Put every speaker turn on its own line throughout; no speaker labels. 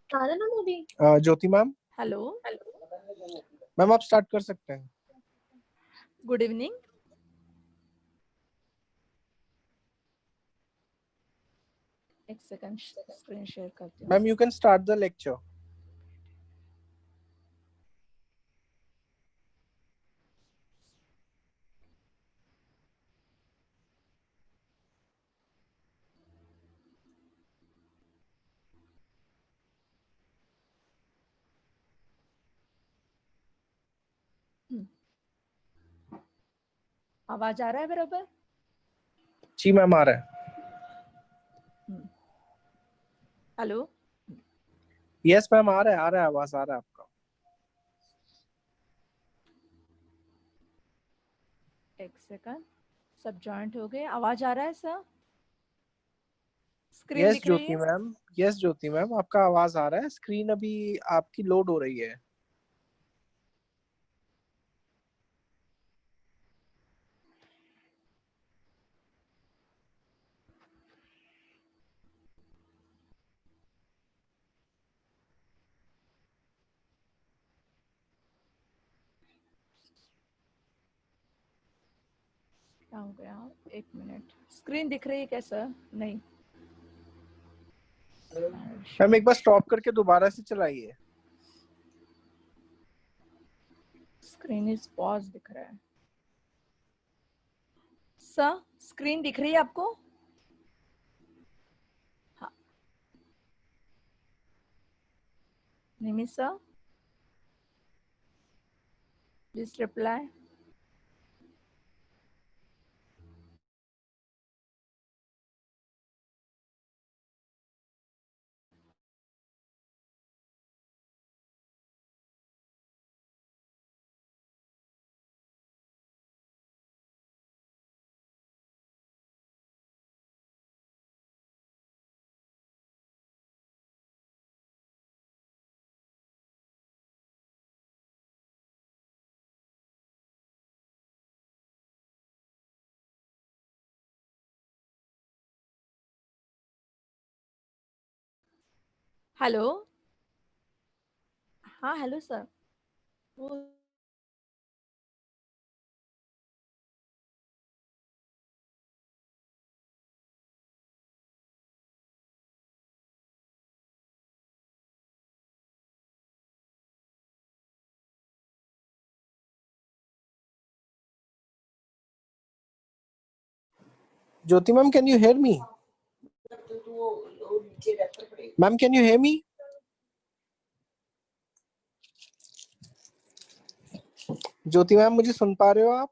साधना मोदी।
ज्योति ma'am.
Hello
ma'am आप start कर सकते हैं।
Good evening. एक सेकंड स्क्रीन शेयर करती हूँ।
Ma'am you can start the lecture.
आवाज आ रहा है बराबर?
जी मैम आ रहा है।
हेलो
यस मैम आ रहा है आवाज आ रहा है आपका।
एक सेकंड, सब जॉइंट हो गए। आवाज आ रहा है सर? स्क्रीन
यस
दिख रही
ज्योति
है?
मैम, यस ज्योति मैम आपका आवाज आ रहा है। स्क्रीन अभी आपकी लोड हो रही है।
क्या हो गया? एक मिनट। स्क्रीन दिख रही है क्या सर? नहीं।
मैम एक बार स्टॉप करके दोबारा से चलाइए।
स्क्रीन इज पॉज दिख रहा है सर। स्क्रीन दिख रही है आपको? हाँ। Nimi sir please reply. Hello. हाँ hello sir.
Jyoti ma'am can you hear me? Ma'am can you hear me? Jyoti ma'am मुझे सुन पा रहे हो आप?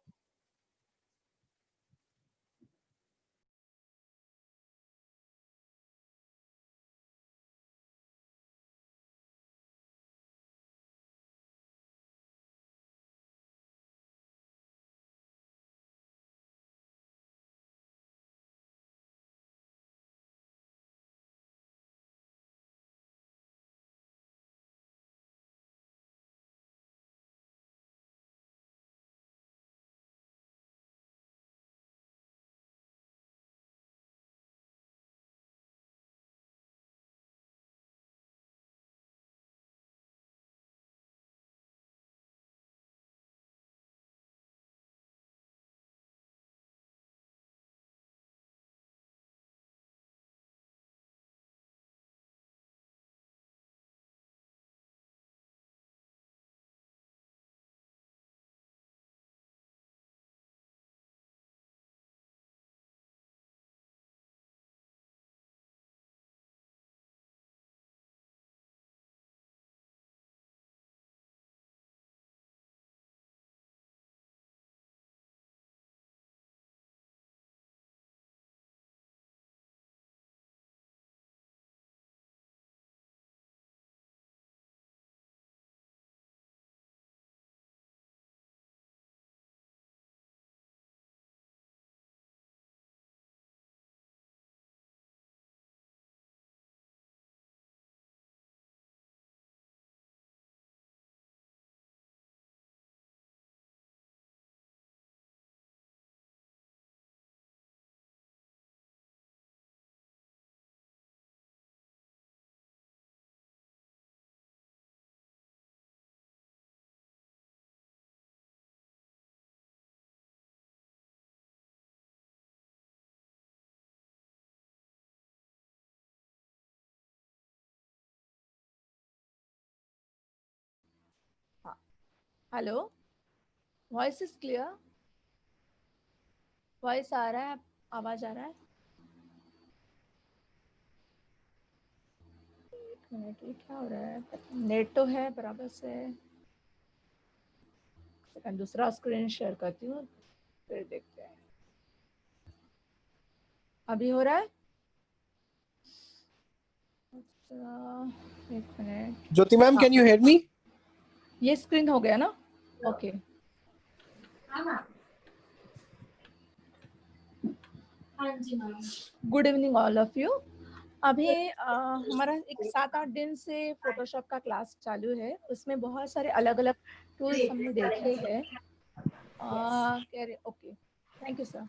Hello, voice is clear? Voice आ रहा है? आवाज आ रहा है? एक मिनट, ये क्या हो रहा है? नेट तो है बराबर से। सेकंड, दूसरा स्क्रीन शेयर करती हूँ, फिर देखते हैं। अभी हो रहा है? अच्छा, एक मिनट।
ज्योति मैम,
हाँ,
कैन यू हेयर मी?
ये स्क्रीन हो गया ना? ओके।
हाँ जी ma'am.
Good evening all of you. अभी हमारा एक 7-8 दिन से फोटोशॉप का क्लास चालू है। उसमें बहुत सारे अलग अलग टूल्स हमने देखे हैं। कह रहे ओके, थैंक यू सर।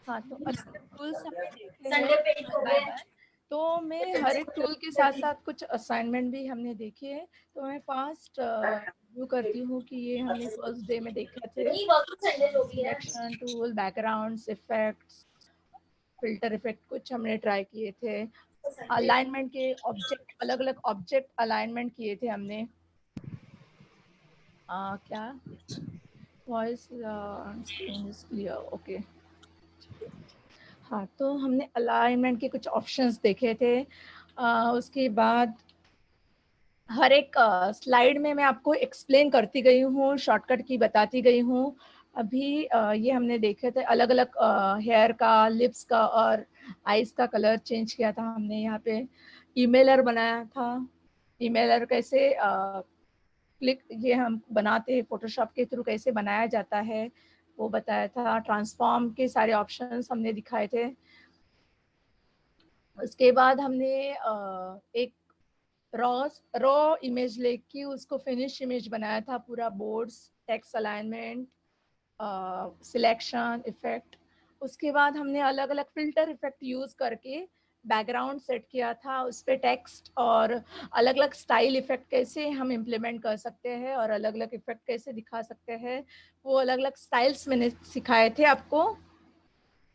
हाँ, तो अलग अलग टूल्स हमने देखे हैं
संडे पे
वन बाय वन। तो मैं हर एक टूल के साथ साथ कुछ असाइनमेंट भी हमने देखे हैं। तो मैं फास्ट रिव्यू करती हूँ कि ये हमने फर्स्ट डे में देखे थे। Selection tool, backgrounds, effects, filter effect कुछ हमने ट्राई किए थे। अलाइनमेंट के ऑब्जेक्ट, अलग अलग ऑब्जेक्ट अलाइनमेंट किए थे हमने। क्या voice screen is clear? Okay. हाँ, तो हमने अलाइनमेंट के कुछ ऑप्शंस देखे थे। उसके बाद हर एक स्लाइड में मैं आपको एक्सप्लेन करती गई हूँ, शॉर्टकट की बताती गई हूँ। अभी ये हमने देखे थे अलग अलग हेयर का, लिप्स का और आईज का कलर चेंज किया था हमने। यहाँ पे ईमेलर बनाया था। ईमेलर कैसे क्लिक ये हम बनाते हैं फोटोशॉप के थ्रू, कैसे बनाया जाता है वो बताया था। ट्रांसफॉर्म के सारे ऑप्शंस हमने दिखाए थे। उसके बाद हमने एक रॉ इमेज लेके उसको फिनिश इमेज बनाया था पूरा, boards, text alignment, selection, effect. उसके बाद हमने अलग अलग फिल्टर इफेक्ट यूज करके बैकग्राउंड सेट किया था, उस पर टेक्स्ट और अलग अलग स्टाइल इफेक्ट कैसे हम इम्प्लीमेंट कर सकते हैं और अलग अलग इफेक्ट कैसे दिखा सकते हैं, वो अलग अलग स्टाइल्स मैंने सिखाए थे आपको।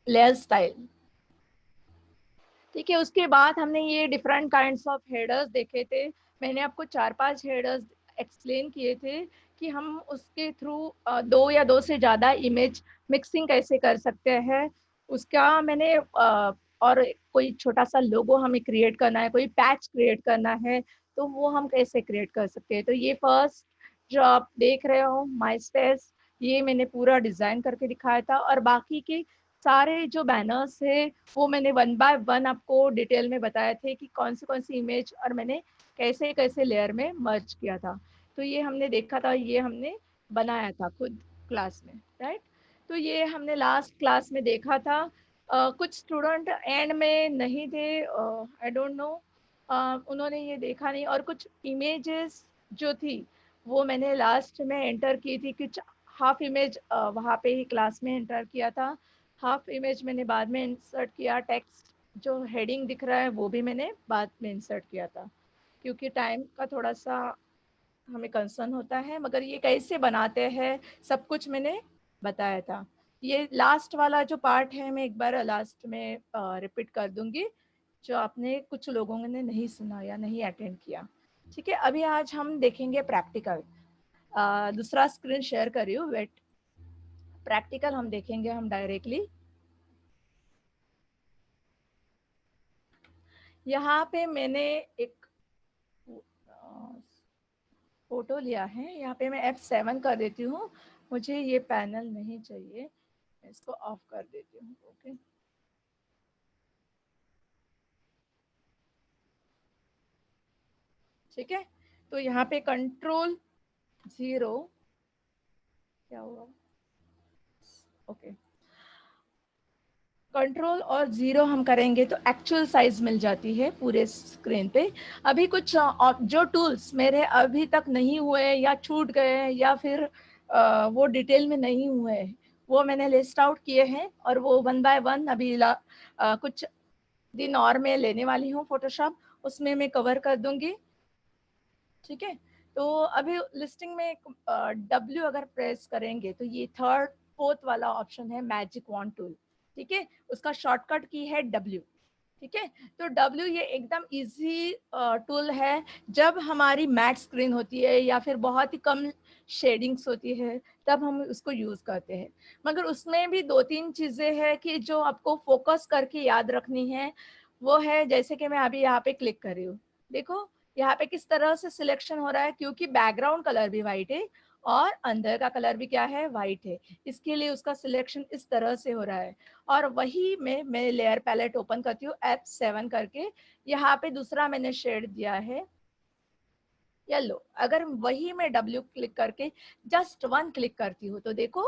लेयर स्टाइल, ठीक है। उसके बाद हमने ये डिफरेंट काइंड्स ऑफ हेडर्स देखे थे। मैंने आपको 4-5 हेडर्स एक्सप्लेन किए थे कि हम उसके थ्रू 2 या 2 से ज़्यादा इमेज मिक्सिंग कैसे कर सकते हैं। उसका मैंने और कोई छोटा सा लोगो हमें क्रिएट करना है, कोई पैच क्रिएट करना है, तो वो हम कैसे क्रिएट कर सकते हैं। तो ये फर्स्ट जो आप देख रहे हो माई स्पेस, ये मैंने पूरा डिज़ाइन करके दिखाया था। और बाकी के सारे जो बैनर्स है वो मैंने 1 बाय 1 आपको डिटेल में बताए थे कि कौन सी इमेज और मैंने कैसे कैसे लेयर में मर्ज किया था। तो ये हमने देखा था, ये हमने बनाया था खुद क्लास में, राइट। तो ये हमने लास्ट क्लास में देखा था। कुछ स्टूडेंट एंड में नहीं थे, आई डोंट नो, उन्होंने ये देखा नहीं। और कुछ इमेजेस जो थी वो मैंने लास्ट में एंटर की थी, कुछ हाफ इमेज वहाँ पे ही क्लास में एंटर किया था, हाफ इमेज मैंने बाद में इंसर्ट किया। टेक्स्ट जो हेडिंग दिख रहा है वो भी मैंने बाद में इंसर्ट किया था, क्योंकि टाइम का थोड़ा सा हमें कंसर्न होता है। मगर ये कैसे बनाते हैं सब कुछ मैंने बताया था। ये लास्ट वाला जो पार्ट है मैं एक बार लास्ट में रिपीट कर दूंगी, जो आपने कुछ लोगों ने नहीं सुना या नहीं अटेंड किया, ठीक है। अभी आज हम देखेंगे प्रैक्टिकल। दूसरा स्क्रीन शेयर कर रही हूँ, वेट। प्रैक्टिकल हम देखेंगे हम डायरेक्टली। यहाँ पे मैंने एक फोटो लिया है। यहाँ पे मैं F7 कर देती हूँ, मुझे ये पैनल नहीं चाहिए, मैं इसको ऑफ कर देती हूँ। ओके, ठीक है। तो यहाँ पे Ctrl 0, क्या हुआ? ओके, कंट्रोल और 0 हम करेंगे तो एक्चुअल साइज मिल जाती है पूरे स्क्रीन पे। अभी कुछ जो टूल्स मेरे अभी तक नहीं हुए या छूट गए या फिर वो डिटेल में नहीं हुए, वो मैंने लिस्ट आउट किए हैं और वो 1 बाय 1 अभी कुछ दिन और मैं लेने वाली हूँ फोटोशॉप, उसमें मैं कवर कर दूंगी, ठीक है। तो अभी लिस्टिंग में W अगर प्रेस करेंगे तो ये 3rd 4th वाला ऑप्शन है मैजिक वॉन्ड टूल, ठीक है। उसका शॉर्टकट की है W, ठीक है। तो W ये एकदम इजी टूल है जब हमारी मैट स्क्रीन होती है या फिर बहुत ही कम शेडिंग्स होती है, तब हम उसको यूज करते हैं। मगर उसमें भी 2-3 चीजें हैं कि जो आपको फोकस करके याद रखनी है। वो है जैसे कि मैं अभी यहाँ पे क्लिक कर रही हूँ, देखो यहाँ पे किस तरह से सिलेक्शन हो रहा है, क्योंकि बैकग्राउंड कलर भी वाइट है और अंदर का कलर भी क्या है, वाइट है, इसके लिए उसका सिलेक्शन इस तरह से हो रहा है। और वही मैं लेयर पैलेट ओपन करती हूँ F7 करके, यहाँ पे दूसरा मैंने शेड दिया है येलो। अगर वही मैं W क्लिक करके जस्ट 1 क्लिक करती हूँ तो देखो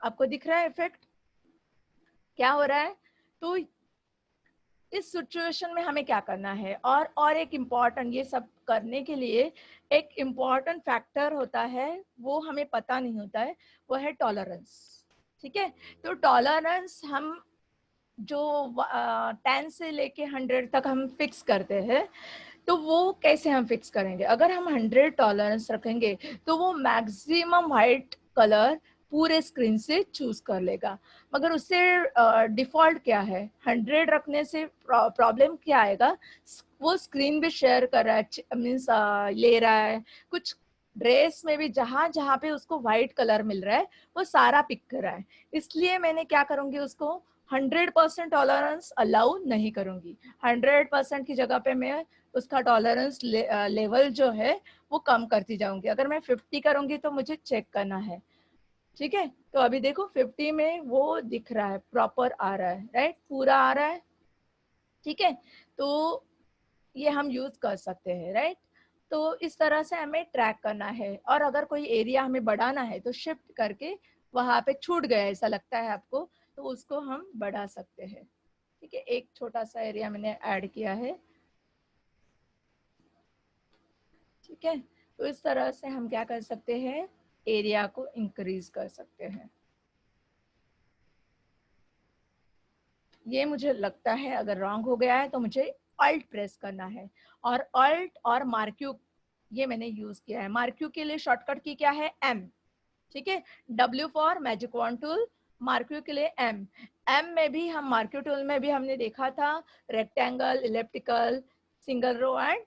आपको दिख रहा है इफेक्ट क्या हो रहा है। तो इस सिचुएशन में हमें क्या करना है, और एक इम्पॉर्टेंट, ये सब करने के लिए एक इम्पॉर्टेंट फैक्टर होता है, वो हमें पता नहीं होता है, वो है टॉलरेंस। ठीक है। तो टॉलरेंस हम जो 10 से लेके 100 तक हम फिक्स करते हैं, तो वो कैसे हम फिक्स करेंगे। अगर हम 100 टॉलरेंस रखेंगे तो वो मैक्सिमम वाइट कलर पूरे स्क्रीन से चूज कर लेगा। मगर उससे डिफॉल्ट क्या है, 100 रखने से प्रॉब्लम क्या आएगा, वो स्क्रीन भी शेयर कर रहा है, मीन्स ले रहा है कुछ ड्रेस में भी, जहां जहां पे उसको व्हाइट कलर मिल रहा है वो सारा पिक कर रहा है। इसलिए मैंने क्या करूंगी, उसको 100% टॉलरेंस अलाउ नहीं करूंगी। 100% की जगह पे मैं उसका टॉलरेंस लेवल जो है वो कम करती जाऊंगी। अगर मैं 50 करूंगी तो मुझे चेक करना है। ठीक है। तो अभी देखो 50 में वो दिख रहा है, प्रॉपर आ रहा है, राइट, पूरा आ रहा है। ठीक है। तो ये हम यूज कर सकते हैं, राइट। तो इस तरह से हमें ट्रैक करना है। और अगर कोई एरिया हमें बढ़ाना है तो शिफ्ट करके, वहां पे छूट गया ऐसा लगता है आपको, तो उसको हम बढ़ा सकते हैं। ठीक है। एक छोटा सा एरिया मैंने ऐड किया है। ठीक है। तो इस तरह से हम क्या कर सकते हैं, एरिया को इंक्रीज कर सकते हैं। ये मुझे लगता है अगर रॉन्ग हो गया है तो मुझे अल्ट प्रेस करना है। और अल्ट और मार्क्यू ये मैंने यूज किया है। मार्क्यू के लिए शॉर्टकट की क्या है, M। ठीक है। W for magic wand tool, marquee के लिए M। M में भी हम, मार्क्यू टूल में भी हमने देखा था rectangle, elliptical, single row and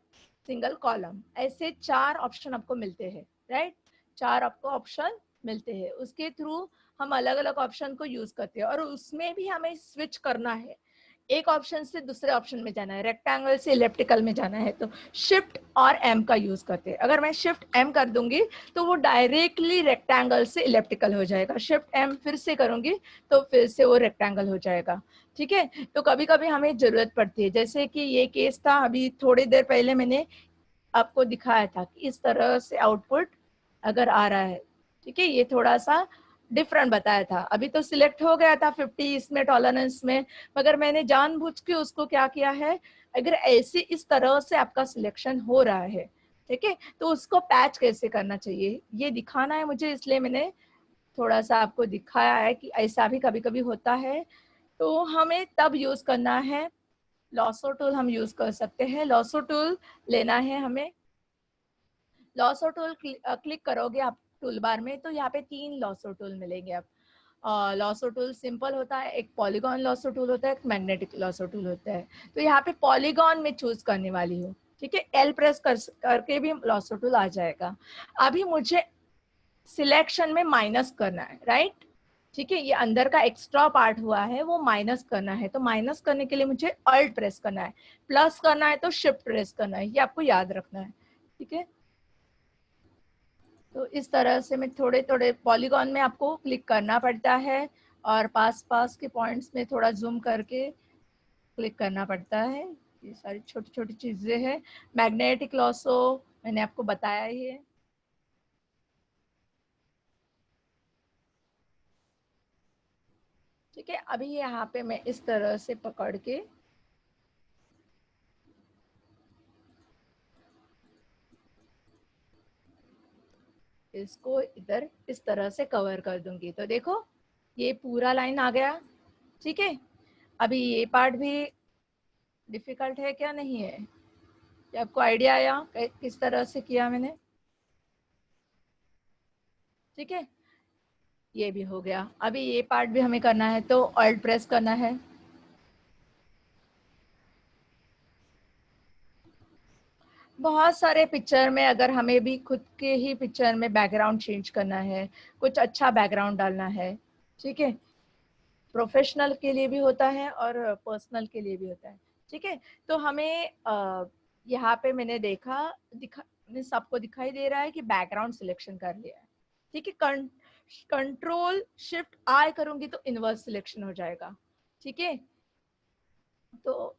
single column, ऐसे 4 ऑप्शन आपको मिलते हैं, राइट। 4 आपको ऑप्शन मिलते हैं, उसके थ्रू हम अलग अलग ऑप्शन को यूज करते हैं। और उसमें भी हमें स्विच करना है, एक ऑप्शन से दूसरे ऑप्शन में जाना है, रेक्टेंगल से इलेप्टिकल में जाना है, तो शिफ्ट और M का यूज करते हैं। अगर मैं शिफ्ट M कर दूंगी तो वो डायरेक्टली रेक्टेंगल से इलेप्टिकल हो जाएगा। शिफ्ट M फिर से करूंगी तो फिर से वो रेक्टेंगल हो जाएगा। ठीक है। तो कभी कभी हमें जरूरत पड़ती है, जैसे कि ये केस था अभी थोड़ी देर पहले मैंने आपको दिखाया था कि इस तरह से आउटपुट अगर आ रहा है। ठीक है। ये थोड़ा सा डिफरेंट बताया था। अभी तो सिलेक्ट हो गया था 50 इसमें टॉलरेंस में, मगर मैंने जानबूझ के उसको क्या किया है, अगर ऐसे इस तरह से आपका सिलेक्शन हो रहा है, ठीक है, तो उसको पैच कैसे करना चाहिए ये दिखाना है मुझे, इसलिए मैंने थोड़ा सा आपको दिखाया है कि ऐसा भी कभी कभी होता है। तो हमें तब यूज करना है, लॉसो टूल हम यूज कर सकते हैं। लॉसो टूल लेना है हमें। लॉसो टूल क्लिक करोगे आप टूल बार में, तो यहाँ पे 3 लॉसो टूल मिलेंगे आप। लॉसो टूल सिंपल होता है, एक पॉलीगॉन लॉसो टूल होता है, एक मैग्नेटिक लॉसो टूल होता है। तो यहाँ पे पॉलीगॉन में चूज करने वाली हूँ। ठीक है। L प्रेस करके भी लॉसो टूल आ जाएगा। अभी मुझे सिलेक्शन में माइनस करना है, राइट। ठीक है। ये अंदर का एक्स्ट्रा पार्ट हुआ है वो माइनस करना है, तो माइनस करने के लिए मुझे अल्ट प्रेस करना है, प्लस करना है तो शिफ्ट प्रेस करना है, ये आपको याद रखना है। ठीक है। तो इस तरह से मैं थोड़े थोड़े पॉलीगॉन में आपको क्लिक करना पड़ता है, और पास पास के पॉइंट्स में थोड़ा जूम करके क्लिक करना पड़ता है। ये सारी छोटी छोटी चीजें हैं। मैग्नेटिक लॉसो मैंने आपको बताया ही है। ठीक है। अभी यहाँ पे मैं इस तरह से पकड़ के इसको इधर इस तरह से कवर कर दूंगी, तो देखो ये पूरा लाइन आ गया। ठीक है। अभी ये पार्ट भी डिफिकल्ट है क्या, नहीं है, ये आपको आइडिया आया किस तरह से किया मैंने। ठीक है। ये भी हो गया। अभी ये पार्ट भी हमें करना है, तो ऑल्ट प्रेस करना है। बहुत सारे पिक्चर में अगर हमें भी खुद के ही पिक्चर में बैकग्राउंड चेंज करना है, कुछ अच्छा बैकग्राउंड डालना है, ठीक है, प्रोफेशनल के लिए भी होता है और पर्सनल के लिए भी होता है, ठीक है। तो हमें यहाँ पे मैंने मैंने सबको दिखाई दे रहा है कि बैकग्राउंड सिलेक्शन कर लिया है, ठीक है। कंट्रोल शिफ्ट आई करूंगी तो इनवर्स सिलेक्शन हो जाएगा, ठीक है। तो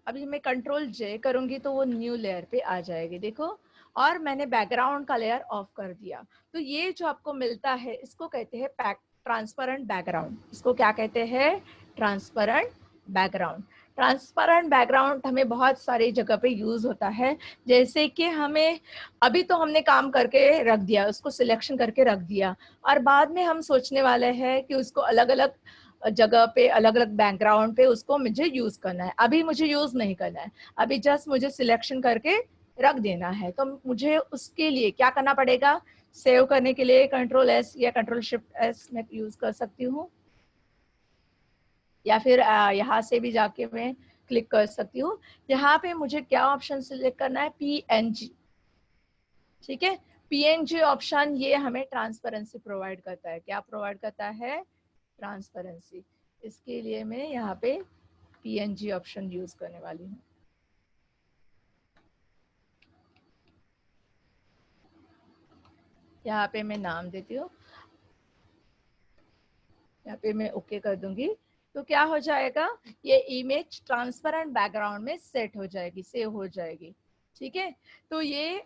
अभी मैं कंट्रोल जे करूंगी तो वो न्यू लेयर पे आ जाएगी, देखो। और मैंने बैकग्राउंड का लेयर ऑफ कर दिया, तो ये जो आपको मिलता है इसको कहते हैं ट्रांसपेरेंट बैकग्राउंड। इसको क्या कहते हैं? Transparent background. ट्रांसपेरेंट बैकग्राउंड हमें बहुत सारी जगह पे यूज होता है, जैसे कि हमें अभी तो हमने काम करके रख दिया, उसको सिलेक्शन करके रख दिया, और बाद में हम सोचने वाले हैं कि उसको अलग अलग जगह पे, अलग अलग बैकग्राउंड पे उसको मुझे यूज करना है। अभी मुझे यूज नहीं करना है, अभी जस्ट मुझे सिलेक्शन करके रख देना है। तो मुझे उसके लिए क्या करना पड़ेगा? सेव करने के लिए कंट्रोल एस या कंट्रोल शिफ्ट एस मैं यूज कर सकती हूँ, या फिर यहाँ से भी जाके मैं क्लिक कर सकती हूँ। यहाँ पे मुझे क्या ऑप्शन सिलेक्ट करना है? PNG, ठीक है। PNG ऑप्शन ये हमें ट्रांसपेरेंसी प्रोवाइड करता है। क्या प्रोवाइड करता है? ट्रांसपेरेंसी। इसके लिए मैं यहाँ पे PNG ऑप्शन यूज करने वाली हूँ। यहाँ पे मैं नाम देती हूँ, यहाँ पे मैं ओके कर दूंगी, तो क्या हो जाएगा? ये इमेज ट्रांसपेरेंट बैकग्राउंड में सेट हो जाएगी, सेव हो जाएगी, ठीक है। तो ये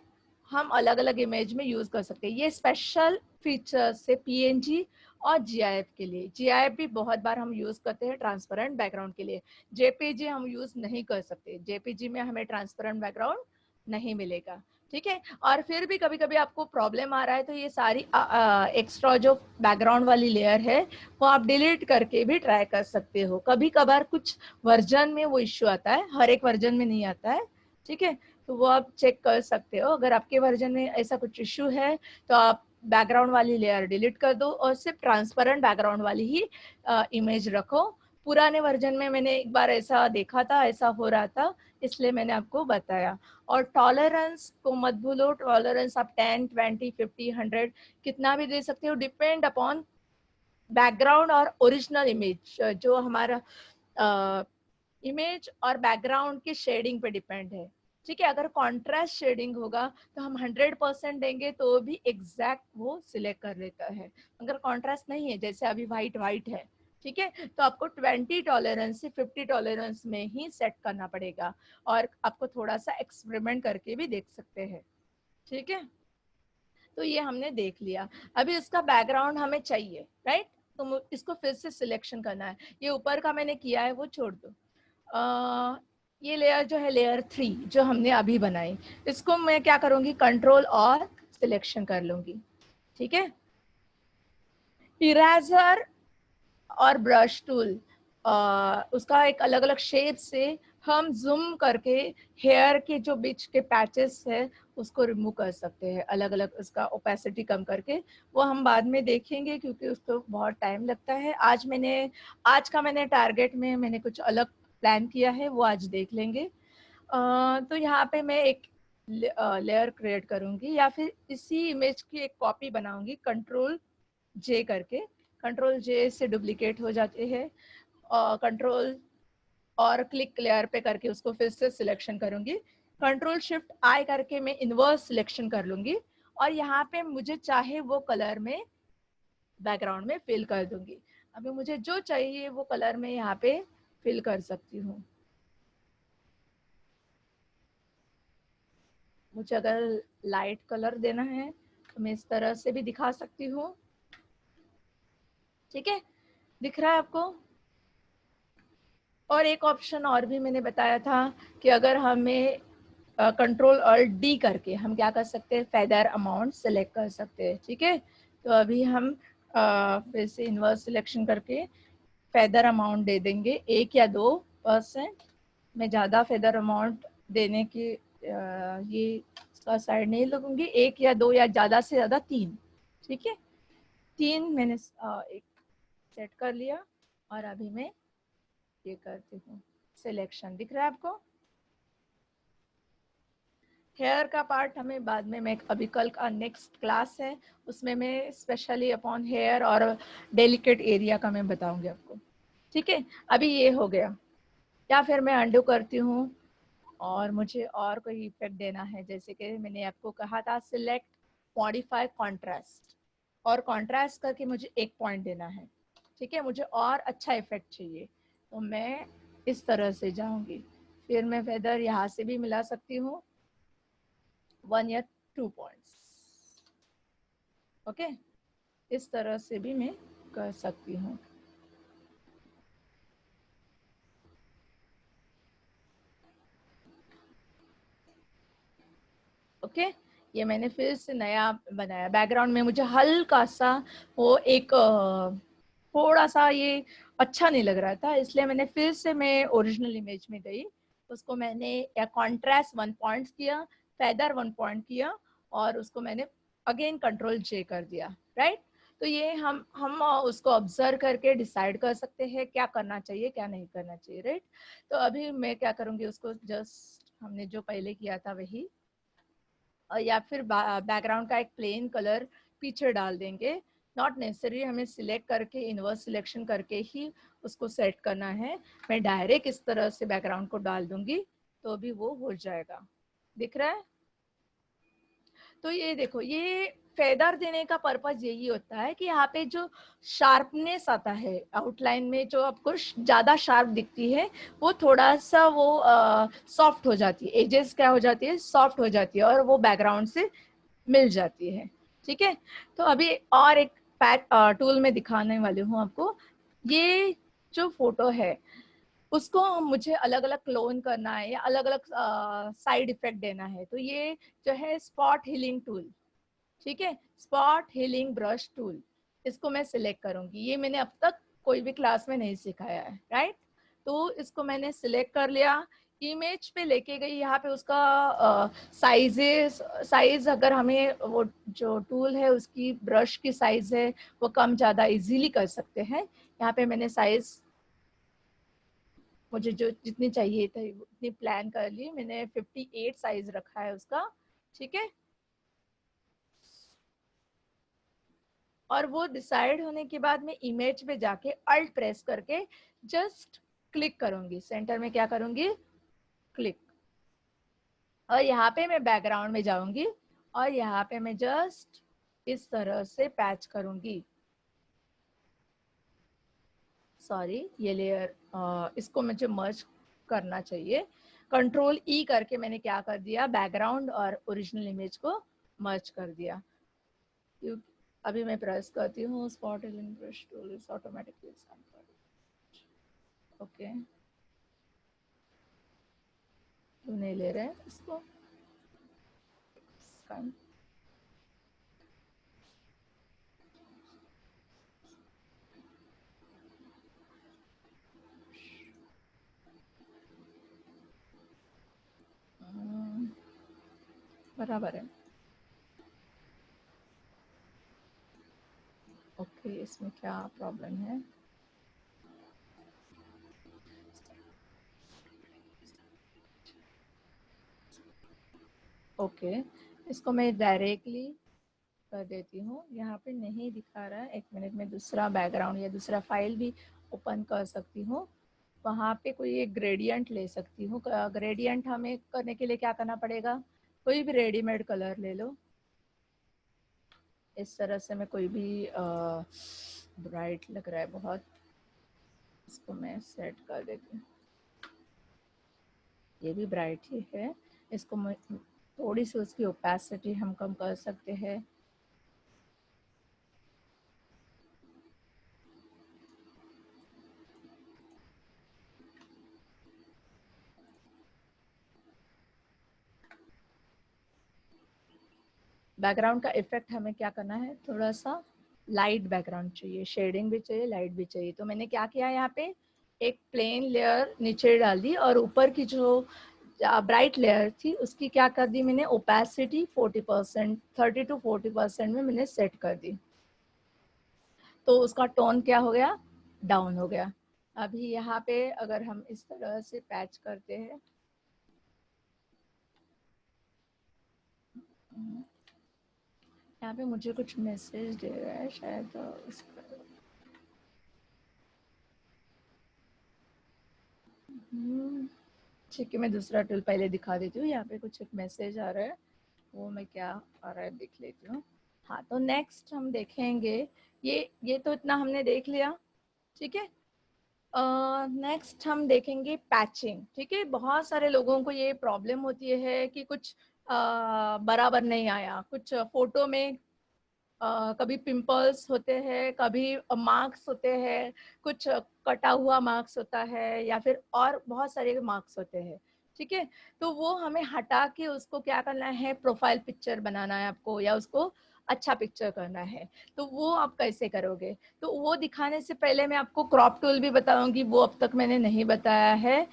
हम अलग अलग इमेज में यूज कर सकते हैं। ये स्पेशल फीचर्स है PNG और GIF के लिए। GIF भी बहुत बार हम यूज करते हैं ट्रांसपेरेंट बैकग्राउंड के लिए। JPG हम यूज नहीं कर सकते, JPG में हमें ट्रांसपेरेंट बैकग्राउंड नहीं मिलेगा, ठीक है। और फिर भी कभी कभी आपको प्रॉब्लम आ रहा है तो ये सारी एक्स्ट्रा जो बैकग्राउंड वाली लेयर है वो आप डिलीट करके भी ट्राई कर सकते हो। कभी कभार कुछ वर्जन में वो इश्यू आता है, हर एक वर्जन में नहीं आता है, ठीक है। तो वो आप चेक कर सकते हो। अगर आपके वर्जन में ऐसा कुछ इश्यू है तो आप बैकग्राउंड वाली लेयर डिलीट कर दो और सिर्फ ट्रांसपेरेंट बैकग्राउंड वाली ही इमेज रखो। पुराने वर्जन में मैंने एक बार ऐसा देखा था, ऐसा हो रहा था, इसलिए मैंने आपको बताया। और टॉलरेंस को मत भूलो, टॉलरेंस आप 10, 20, 50, 100 कितना भी दे सकते हो, डिपेंड अपॉन बैकग्राउंड और ओरिजिनल इमेज। जो हमारा इमेज और बैकग्राउंड की शेडिंग पे डिपेंड है, ठीक है। अगर कॉन्ट्रास्ट शेडिंग होगा तो हम 100% देंगे तो भी एग्जैक्ट वो सिलेक्ट कर लेता है। अगर कॉन्ट्रास्ट नहीं है, जैसे अभी वाइट वाइट है, ठीक है, तो आपको 20 टॉलरेंस से 50 टॉलरेंस में ही सेट करना पड़ेगा। और आपको थोड़ा सा एक्सपेरिमेंट करके भी देख सकते हैं, ठीक है। तो ये हमने देख लिया। अभी उसका बैकग्राउंड हमें चाहिए, राइट। तो इसको फिर से सिलेक्शन करना है। ये ऊपर का मैंने किया है वो छोड़ दो। ये लेयर जो है लेयर 3 जो हमने अभी बनाई, इसको मैं क्या करूंगी? कंट्रोल और सिलेक्शन कर लूंगी, ठीक है। इरेजर और ब्रश टूल, उसका एक अलग अलग शेप से हम जूम करके हेयर के जो बीच के पैचेस है उसको रिमूव कर सकते हैं, अलग अलग उसका ओपेसिटी कम करके। वो हम बाद में देखेंगे क्योंकि उसको बहुत टाइम लगता है। आज का मैंने टारगेट में मैंने कुछ अलग प्लान किया है, वो आज देख लेंगे। तो यहाँ पे मैं एक लेयर क्रिएट करूंगी या फिर इसी इमेज की एक कॉपी बनाऊंगी, कंट्रोल जे करके। कंट्रोल जे से डुप्लीकेट हो जाते हैं, कंट्रोल और क्लिक लेयर पे करके उसको फिर से सिलेक्शन करूंगी। कंट्रोल शिफ्ट आई करके मैं इनवर्स सिलेक्शन कर लूंगी और यहाँ पे मुझे चाहे वो कलर में बैकग्राउंड में फिल कर दूंगी। अभी मुझे जो चाहिए वो कलर में यहाँ पे फिल कर सकती हूँ। मुझे अगर लाइट कलर देना है तो मैं इस तरह से भी दिखा सकती हूँ, ठीक है। दिख रहा है आपको? और एक ऑप्शन और भी मैंने बताया था कि अगर हमें कंट्रोल ऑल्ट डी करके हम क्या कर सकते हैं? फेदर अमाउंट सेलेक्ट कर सकते हैं, ठीक है। तो अभी हम फिर से इनवर्स सिलेक्शन करके फेदर अमाउंट दे देंगे 1 या 2%। मैं ज़्यादा फेदर अमाउंट देने की ये इसका साइड नहीं लगूंगी। 1 या 2 या ज़्यादा से ज़्यादा 3, ठीक है। 3 मैंने एक सेट कर लिया और अभी मैं ये करती हूँ सिलेक्शन। दिख रहा है आपको? हेयर का पार्ट हमें बाद में, मैं अभी कल का नेक्स्ट क्लास है उसमें मैं स्पेशली अपॉन हेयर और डेलिकेट एरिया का मैं बताऊंगी आपको, ठीक है। अभी ये हो गया, या फिर मैं अंडू करती हूँ और मुझे और कोई इफेक्ट देना है, जैसे कि मैंने आपको कहा था सिलेक्ट मॉडिफाई कॉन्ट्रास्ट, और कॉन्ट्रास्ट करके मुझे 1 पॉइंट देना है, ठीक है। मुझे और अच्छा इफेक्ट चाहिए तो मैं इस तरह से जाऊंगी, फिर मैं फेदर यहाँ से भी मिला सकती हूँ 1 या 2 पॉइंट्स, ओके। इस तरह से भी मैं कर सकती हूँ। ओके, ये मैंने फिर से नया बनाया। बैकग्राउंड में मुझे हल्का सा वो एक थोड़ा सा ये अच्छा नहीं लग रहा था, इसलिए मैंने फिर से मैं ओरिजिनल इमेज में गई, उसको मैंने या कॉन्ट्रास्ट 1 पॉइंट किया, फेदर 1 पॉइंट किया, और उसको मैंने अगेन कंट्रोल जे कर दिया, राइट। तो ये हम उसको ऑब्जर्व करके डिसाइड कर सकते हैं क्या करना चाहिए क्या नहीं करना चाहिए, राइट। तो अभी मैं क्या करूँगी, उसको जस्ट हमने जो पहले किया था वही, या फिर बैकग्राउंड का एक प्लेन कलर पीछे डाल देंगे। नॉट नेसेसरी हमें सिलेक्ट करके इनवर्स सिलेक्शन करके ही उसको सेट करना है, मैं डायरेक्ट इस तरह से बैकग्राउंड को डाल दूंगी तो भी वो हो जाएगा। दिख रहा है? तो ये देखो, ये फेदर देने का पर्पज यही होता है कि यहाँ पे जो शार्पनेस आता है आउटलाइन में, जो आपको ज्यादा शार्प दिखती है, वो थोड़ा सा वो सॉफ्ट हो जाती है, एजेस क्या हो जाती है, सॉफ्ट हो जाती है, और वो बैकग्राउंड से मिल जाती है, ठीक है। तो अभी और एक पैक टूल में दिखाने वाली हूँ आपको। ये जो फोटो है उसको मुझे अलग अलग क्लोन करना है या अलग अलग साइड इफेक्ट देना है, तो ये जो है स्पॉट हीलिंग टूल, ठीक है, स्पॉट हीलिंग ब्रश टूल, इसको मैं सिलेक्ट करूंगी। ये मैंने अब तक कोई भी क्लास में नहीं सिखाया है, राइट। तो इसको मैंने सिलेक्ट कर लिया, इमेज पे लेके गई, यहाँ पे उसका साइज अगर हमें वो जो टूल है उसकी ब्रश की साइज है वो कम ज़्यादा इजीली कर सकते हैं। यहाँ पे मैंने साइज मुझे जो जितनी चाहिए थी उतनी प्लान कर ली, मैंने 58 साइज रखा है उसका, ठीक है। और वो डिसाइड होने के बाद मैं इमेज पे जाके अल्ट प्रेस करके जस्ट क्लिक करूंगी, सेंटर में क्या करूंगी, क्लिक, और यहाँ पे मैं बैकग्राउंड में जाऊंगी और यहाँ पे मैं जस्ट इस तरह से पैच करूंगी। सॉरी, ये लेयर इसको मुझे मर्ज करना चाहिए, कंट्रोल ई करके मैंने क्या कर दिया, बैकग्राउंड और ओरिजिनल इमेज को मर्ज कर दिया। अभी मैं प्रेस करती हूँ spot healing brush tool is automatically okay, क्यों नहीं ले रहे हैं इसको, बराबर है, ओके। इसमें क्या प्रॉब्लम है, ओके, इसको मैं डायरेक्टली कर देती हूँ, यहाँ पे नहीं दिखा रहा है, 1 मिनट में दूसरा बैकग्राउंड या दूसरा फाइल भी ओपन कर सकती हूँ, वहाँ पे कोई एक ग्रेडियंट ले सकती हूँ। ग्रेडियंट हमें करने के लिए क्या करना पड़ेगा, कोई भी रेडीमेड कलर ले लो, इस तरह से मैं कोई भी ब्राइट लग रहा है बहुत, इसको मैं सेट कर देती हूँ, ये भी ब्राइट ही है, इसको मैं थोड़ी सी उसकी ओपेसिटी हम कम कर सकते हैं, बैकग्राउंड का इफेक्ट हमें क्या करना है, थोड़ा सा लाइट बैकग्राउंड चाहिए, शेडिंग भी चाहिए, लाइट भी चाहिए। तो मैंने क्या किया, यहाँ पे एक प्लेन लेयर नीचे डाल दी और ऊपर की जो ब्राइट लेयर थी उसकी क्या कर दी मैंने, ओपेसिटी 40%, 30 to 40% में मैंने सेट कर दी, तो उसका टोन क्या हो गया, डाउन हो गया। अभी यहाँ पे अगर हम इस तरह से पैच करते हैं, यहाँ पे मुझे कुछ मैसेज दे रहा है शायद इसका। ठीक है, मैं दूसरा टूल पहले दिखा देती हूँ। यहाँ पे कुछ एक मैसेज आ रहा है, वो मैं क्या आ रहा है देख लेती हूँ। हाँ, तो नेक्स्ट हम देखेंगे, ये तो इतना हमने देख लिया, ठीक है। नेक्स्ट हम देखेंगे पैचिंग, ठीक है। बहुत सारे लोगों को ये प्रॉब्लम होती है कि कुछ बराबर नहीं आया, कुछ फोटो में कभी पिंपल्स होते हैं, कभी मार्क्स होते हैं, कुछ कटा हुआ मार्क्स होता है, या फिर और बहुत सारे मार्क्स होते हैं, ठीक है। तो वो हमें हटा के उसको क्या करना है, प्रोफाइल पिक्चर बनाना है आपको, या उसको अच्छा पिक्चर करना है। तो वो आप कैसे करोगे, तो वो दिखाने से पहले मैं आपको क्रॉप टूल भी बताऊंगी, वो अब तक मैंने नहीं बताया है,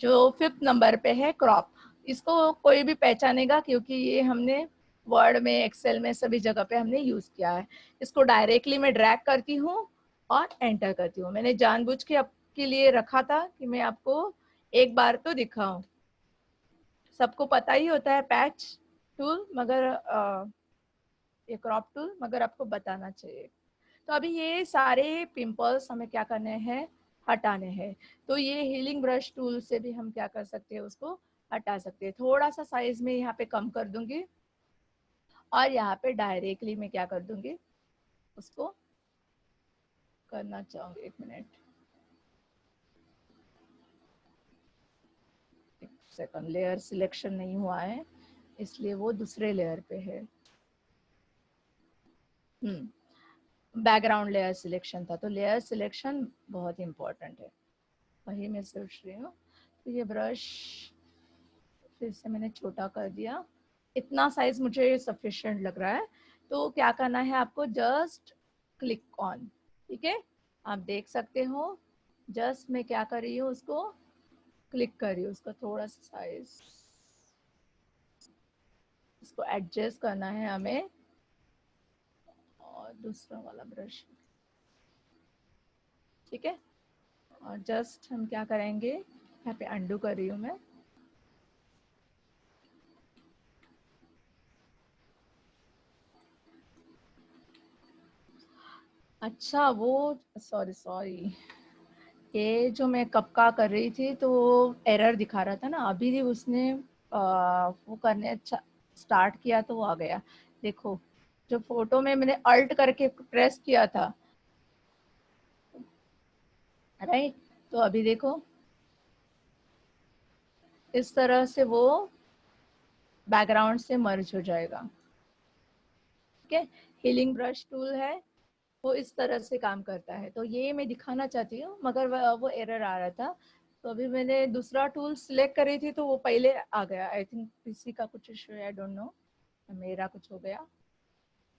जो 5th नंबर पे है क्रॉप। इसको कोई भी पहचानेगा क्योंकि ये हमने वर्ड में, एक्सेल में, सभी जगह पे हमने यूज किया है। इसको डायरेक्टली मैं ड्रैग करती हूँ और एंटर करती हूँ। मैंने जानबूझ के आपके लिए रखा था कि मैं आपको एक बार तो दिखाऊं। सबको पता ही होता है पैच टूल, मगर ये क्रॉप टूल, मगर आपको बताना चाहिए। तो अभी ये सारे पिंपल्स हमें क्या करने हैं, हटाने हैं। तो ये हीलिंग ब्रश टूल से भी हम क्या कर सकते हैं, उसको हटा सकते हैं। थोड़ा सा साइज में यहाँ पे कम कर दूंगी और यहाँ पे डायरेक्टली मैं क्या कर दूंगी, उसको करना चाहूंगी। एक मिनट, एक सेकंड, लेयर सिलेक्शन नहीं हुआ है इसलिए वो दूसरे लेयर पे है। बैकग्राउंड लेयर सिलेक्शन था, तो लेयर सिलेक्शन बहुत इंपॉर्टेंट है, वही मैं सोच रही हूँ। तो ये ब्रश फिर से मैंने छोटा कर दिया, इतना साइज मुझे सफिशिएंट लग रहा है। तो क्या करना है आपको, जस्ट क्लिक ऑन, ठीक है। आप देख सकते हो, जस्ट मैं क्या कर रही हूँ, उसको क्लिक कर रही हूँ, उसका थोड़ा सा साइज, इसको एडजस्ट करना है हमें। और दूसरा वाला ब्रश, ठीक है। और जस्ट हम क्या करेंगे, यहाँ पे अंडू कर रही हूँ मैं। अच्छा, वो सॉरी, ये जो मैं कब का कर रही थी तो एरर दिखा रहा था ना, अभी भी उसने वो करने अच्छा स्टार्ट किया तो वो आ गया। देखो, जो फोटो में मैंने अल्ट करके प्रेस किया था, राइट, तो अभी देखो इस तरह से वो बैकग्राउंड से मर्ज हो जाएगा, ठीक है। हीलिंग ब्रश टूल है, वो इस तरह से काम करता है। तो ये मैं दिखाना चाहती हूँ, मगर वो एरर आ रहा था। तो अभी मैंने दूसरा टूल सिलेक्ट करी थी तो वो पहले आ गया। आई थिंक किसी का कुछ इशू है, आई डोंट नो, मेरा कुछ हो गया,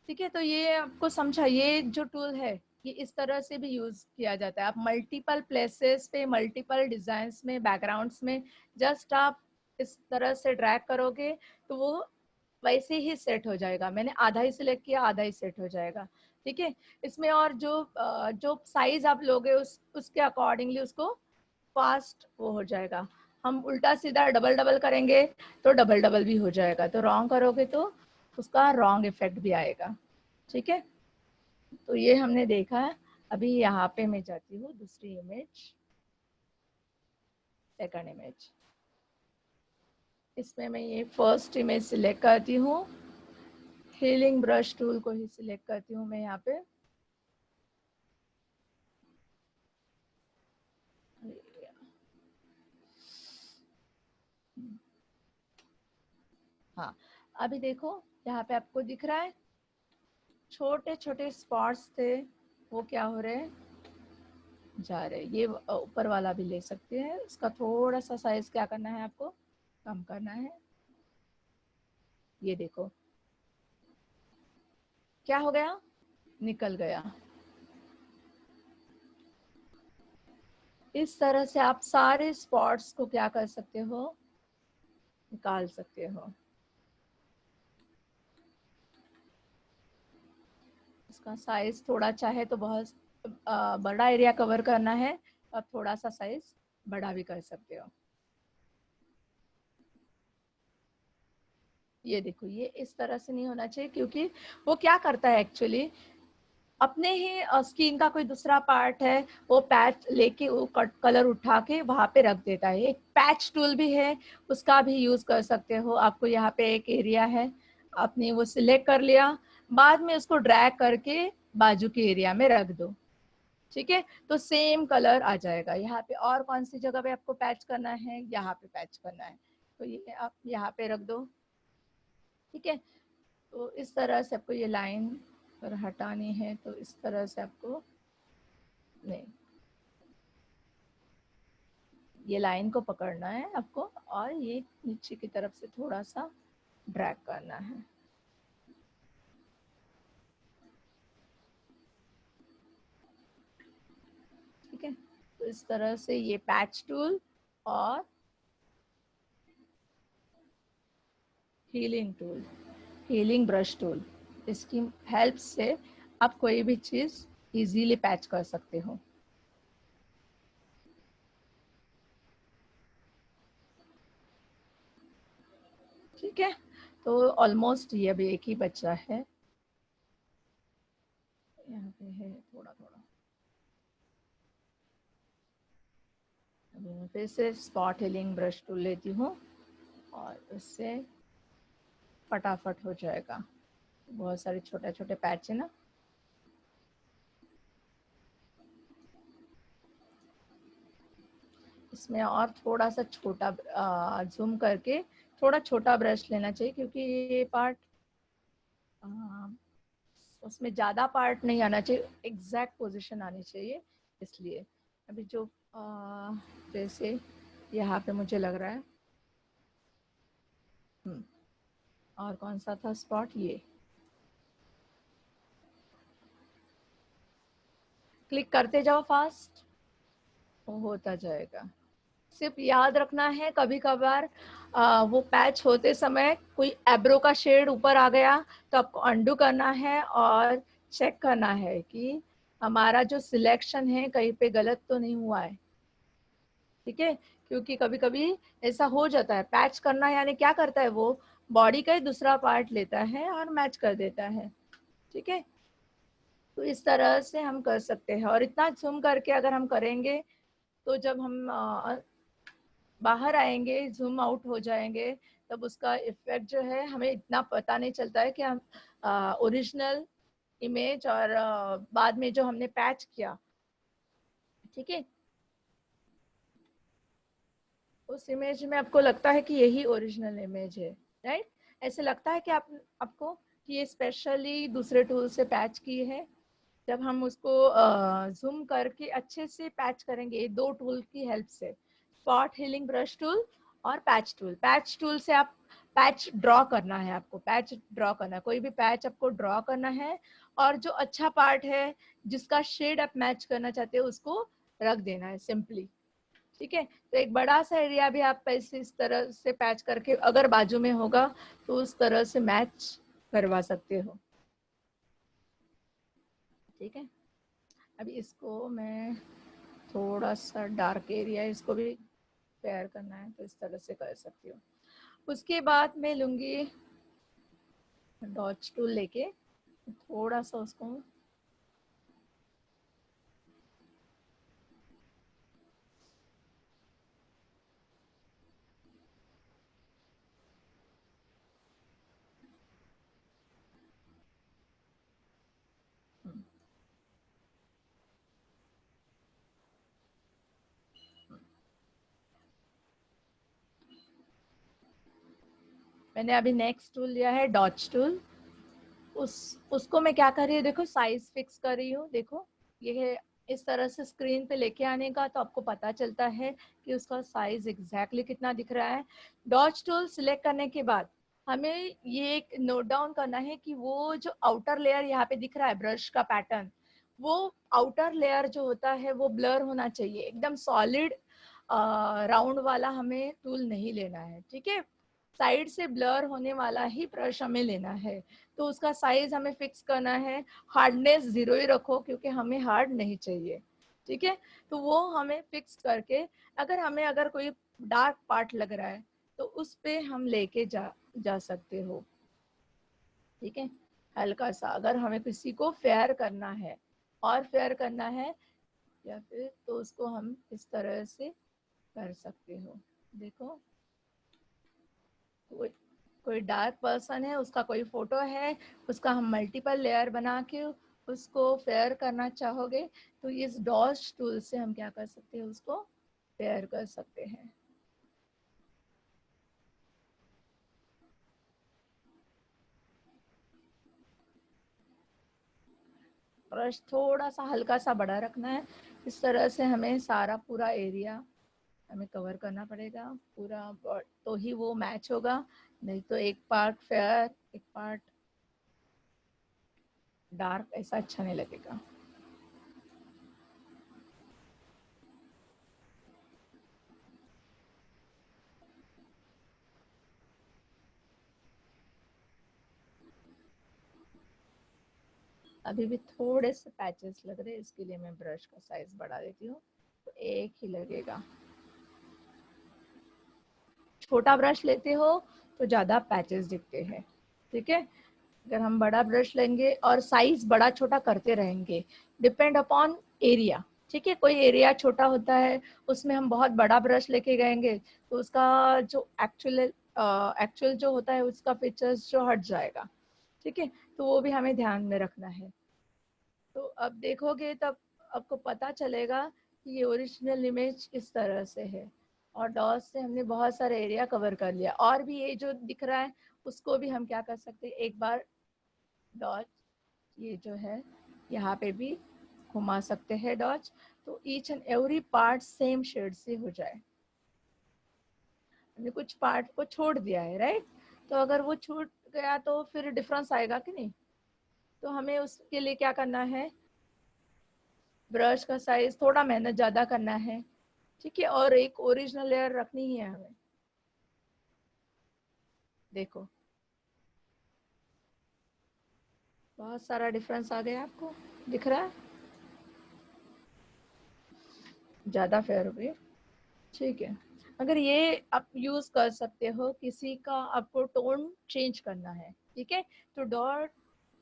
ठीक है। तो ये आपको समझा, ये जो टूल है ये इस तरह से भी यूज किया जाता है। आप मल्टीपल प्लेसेस पे, मल्टीपल डिजाइन्स में, बैकग्राउंड्स में जस्ट आप इस तरह से ड्रैग करोगे तो वो वैसे ही सेट हो जाएगा। मैंने आधा ही सिलेक्ट किया, आधा ही सेट हो जाएगा, ठीक है। इसमें और जो साइज आप लोगे उसके अकॉर्डिंगली उसको फास्ट वो हो जाएगा। हम उल्टा सीधा डबल डबल करेंगे तो डबल डबल भी हो जाएगा, तो रॉन्ग करोगे तो उसका रॉन्ग इफेक्ट भी आएगा, ठीक है। तो ये हमने देखा है। अभी यहाँ पे मैं जाती हूँ दूसरी इमेज, सेकंड इमेज। इसमें मैं ये फर्स्ट इमेज सिलेक्ट करती हूँ, हीलिंग ब्रश टूल को ही सिलेक्ट करती हूँ मैं यहाँ पे। हाँ, अभी देखो यहाँ पे आपको दिख रहा है छोटे छोटे स्पॉट्स थे, वो क्या हो रहे हैं, जा रहे हैं। ये ऊपर वाला भी ले सकते हैं, इसका थोड़ा सा साइज क्या करना है आपको, कम करना है। ये देखो क्या हो गया, निकल गया। इस तरह से आप सारे स्पॉट्स को क्या कर सकते हो, निकाल सकते हो। इसका साइज थोड़ा चाहे तो बहुत बड़ा एरिया कवर करना है, आप थोड़ा सा साइज बड़ा भी कर सकते हो। ये देखो, ये इस तरह से नहीं होना चाहिए, क्योंकि वो क्या करता है एक्चुअली, अपने ही स्किन का कोई दूसरा पार्ट है वो पैच लेके वो कलर उठा के वहां पे रख देता है। एक पैच टूल भी है, उसका भी यूज कर सकते हो। आपको यहाँ पे एक एरिया है, आपने वो सिलेक्ट कर लिया, बाद में उसको ड्रैग करके बाजू के एरिया में रख दो, ठीक है, तो सेम कलर आ जाएगा। यहाँ पे और कौन सी जगह पे आपको पैच करना है, यहाँ पे पैच करना है, तो ये आप यहाँ पे रख दो, ठीक है। तो इस तरह से आपको ये लाइन अगर हटानी है तो इस तरह से आपको, नहीं, ये लाइन को पकड़ना है आपको और ये नीचे की तरफ से थोड़ा सा ड्रैग करना है, ठीक है। तो इस तरह से ये पैच टूल और healing tool, healing brush tool, इसकी हेल्प से आप कोई भी चीज इजीली पैच कर सकते हो। ठीक है, तो ऑलमोस्ट ये अभी एक ही बच्चा है, यहाँ पे है थोड़ा थोड़ा। अभी मैं फिर से स्पॉट हीलिंग ब्रश टूल लेती हूँ और इससे फटाफट हो जाएगा। बहुत सारे छोटे छोटे पैच है ना, इसमें और थोड़ा सा छोटा जूम करके थोड़ा छोटा ब्रश लेना चाहिए, क्योंकि ये पार्ट उसमें ज़्यादा पार्ट नहीं आना चाहिए, एग्जैक्ट पोजीशन आनी चाहिए। इसलिए अभी जो जैसे यहाँ पे मुझे लग रहा है, और कौन सा था स्पॉट, ये क्लिक करते जाओ फास्ट, वो होता जाएगा। सिर्फ याद रखना है कभी कभार वो पैच होते समय कोई एब्रो का शेड ऊपर आ गया तो आपको अंडू करना है और चेक करना है कि हमारा जो सिलेक्शन है कहीं पे गलत तो नहीं हुआ है, ठीक है। क्योंकि कभी कभी ऐसा हो जाता है, पैच करना यानी क्या करता है वो बॉडी का ही दूसरा पार्ट लेता है और मैच कर देता है, ठीक है। तो इस तरह से हम कर सकते हैं, और इतना जूम करके अगर हम करेंगे तो जब हम बाहर आएंगे, जूम आउट हो जाएंगे, तब उसका इफेक्ट जो है हमें इतना पता नहीं चलता है कि हम ओरिजिनल इमेज और बाद में जो हमने पैच किया, ठीक है, उस इमेज में आपको लगता है कि यही ओरिजिनल इमेज है, राइट। ऐसे लगता है कि आपको कि ये स्पेशली दूसरे टूल से पैच की है। जब हम उसको जूम करके अच्छे से पैच करेंगे दो टूल की हेल्प से, स्पॉट हीलिंग ब्रश टूल और पैच टूल। पैच टूल से आप पैच ड्रॉ करना है, आपको पैच ड्रॉ करना है, कोई भी पैच आपको ड्रॉ करना है, और जो अच्छा पार्ट है जिसका शेड आप मैच करना चाहते हो उसको रख देना है सिंपली, ठीक है। तो एक बड़ा सा एरिया भी आप ऐसे इस तरह से पैच करके अगर बाजू में होगा तो उस तरह से मैच करवा सकते हो, ठीक है। अभी इसको मैं थोड़ा सा डार्क एरिया है, इसको भी फेयर करना है तो इस तरह से कर सकती हूँ। उसके बाद मैं लूँगी डॉच टूल लेके थोड़ा सा उसको मैंने अभी नेक्स्ट टूल लिया है डॉच टूल। उसको मैं क्या कर रही हूँ, देखो साइज फिक्स कर रही हूँ। देखो ये इस तरह से स्क्रीन पे लेके आने का तो आपको पता चलता है कि उसका साइज एग्जैक्टली कितना दिख रहा है। डॉच टूल सिलेक्ट करने के बाद हमें ये एक नोट डाउन करना है कि वो जो आउटर लेयर यहाँ पे दिख रहा है ब्रश का पैटर्न, वो आउटर लेयर जो होता है वो ब्लर होना चाहिए, एकदम सॉलिड राउंड वाला हमें टूल नहीं लेना है, ठीक है। साइड से ब्लर होने वाला ही ब्रश हमें लेना है। तो उसका साइज हमें फिक्स करना है, हार्डनेस 0 ही रखो क्योंकि हमें हार्ड नहीं चाहिए, ठीक है। तो वो हमें फिक्स करके अगर कोई डार्क पार्ट लग रहा है तो उस पे हम लेके जा सकते हो। ठीक है, हल्का सा अगर हमें किसी को फेयर करना है और फेयर करना है या फिर तो उसको हम इस तरह से कर सकते हो। देखो कोई कोई डार्क पर्सन है, उसका कोई फोटो है, उसका हम मल्टीपल लेयर बना के उसको फेयर करना चाहोगे तो इस डॉज टूल से हम क्या कर सकते हैं, उसको फेयर कर सकते हैं। ब्रश थोड़ा सा हल्का सा बड़ा रखना है, इस तरह से हमें सारा पूरा एरिया हमें कवर करना पड़ेगा पूरा, तो ही वो मैच होगा, नहीं तो एक पार्ट फेयर एक पार्ट डार्क ऐसा अच्छा नहीं लगेगा। अभी भी थोड़े से पैचेस लग रहे हैं, इसके लिए मैं ब्रश का साइज बढ़ा देती हूँ, तो एक ही लगेगा। छोटा ब्रश लेते हो तो ज़्यादा पैचेस दिखते हैं। ठीक है, अगर हम बड़ा ब्रश लेंगे और साइज बड़ा छोटा करते रहेंगे, डिपेंड अपॉन एरिया। ठीक है, कोई एरिया छोटा होता है उसमें हम बहुत बड़ा ब्रश लेके गएंगे तो उसका जो एक्चुअल जो होता है उसका पिक्चर्स जो हट जाएगा। ठीक है, तो वो भी हमें ध्यान में रखना है। तो अब देखोगे तब आपको पता चलेगा कि ये ओरिजिनल इमेज इस तरह से है और डॉस से हमने बहुत सारे एरिया कवर कर लिया। और भी ये जो दिख रहा है उसको भी हम क्या कर सकते हैं, एक बार डॉट ये जो है यहाँ पे भी घुमा सकते हैं डॉट, तो each and every part same shade से हो जाए। हमने कुछ पार्ट को छोड़ दिया है राइट, तो अगर वो छूट गया तो फिर डिफरेंस आएगा कि नहीं। तो हमें उसके लिए क्या करना है, ब्रश का साइज थोड़ा मेहनत ज्यादा करना है। ठीक है, और एक ओरिजिनल लेयर रखनी ही है हमें। देखो बहुत सारा डिफरेंस आ गया, आपको दिख रहा है, ज्यादा फेयर हो गई। ठीक है, अगर ये आप यूज कर सकते हो, किसी का आपको टोन चेंज करना है, ठीक है, तो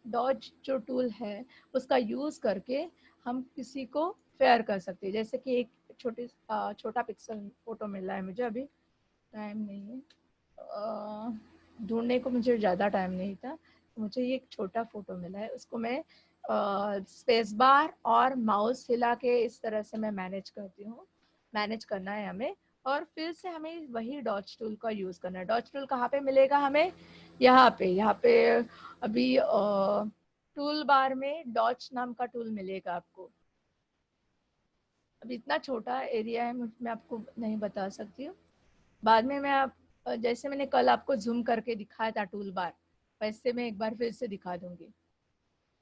डॉज जो टूल है उसका यूज करके हम किसी को फेयर कर सकते हैं। जैसे कि एक छोटा पिक्सल फोटो मिल रहा है मुझे, अभी टाइम नहीं है, ढूंढने को मुझे ज़्यादा टाइम नहीं था, मुझे ये एक छोटा फोटो मिला है, उसको मैं स्पेस बार और माउस हिला के इस तरह से मैं मैनेज करती हूँ। मैनेज करना है हमें और फिर से हमें वही डॉच टूल का यूज़ करना है। डॉच टूल कहाँ पे मिलेगा हमें, यहाँ पे अभी टूल बार में डॉच नाम का टूल मिलेगा आपको। अभी इतना छोटा एरिया है, मैं आपको नहीं बता सकती हूँ, बाद में मैं आप जैसे मैंने कल आपको जूम करके दिखाया था टूल बार, वैसे मैं एक बार फिर से दिखा दूंगी।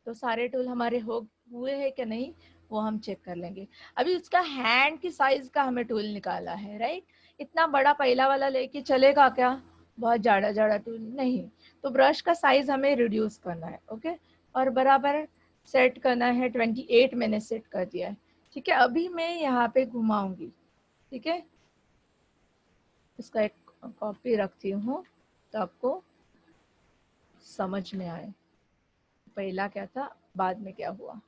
तो सारे टूल हमारे हुए हैं कि नहीं वो हम चेक कर लेंगे। अभी उसका हैंड की साइज का हमें टूल निकाला है राइट, इतना बड़ा पहला वाला लेके चलेगा क्या, बहुत ज़्यादा टूल नहीं, तो ब्रश का साइज हमें रिड्यूस करना है। ओके, और बराबर सेट करना है, 28 मैंने सेट कर दिया है। ठीक है, अभी मैं यहाँ पे घुमाऊंगी। ठीक है, इसका एक कॉपी रखती हूँ तो आपको समझ में आए पहला क्या था बाद में क्या हुआ।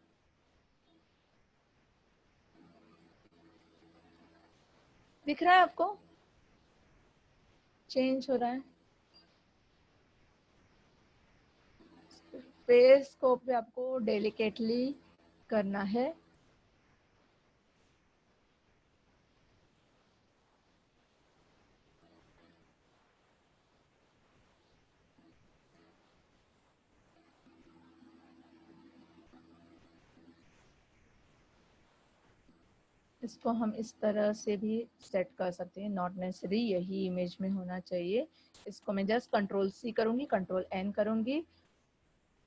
दिख रहा है आपको, चेंज हो रहा है। फेस को भी आपको डेलिकेटली करना है। इसको हम इस तरह से भी सेट कर सकते हैं, नॉट नेसेसरी यही इमेज में होना चाहिए। इसको मैं जस्ट कंट्रोल सी करूंगी, कंट्रोल एन करूंगी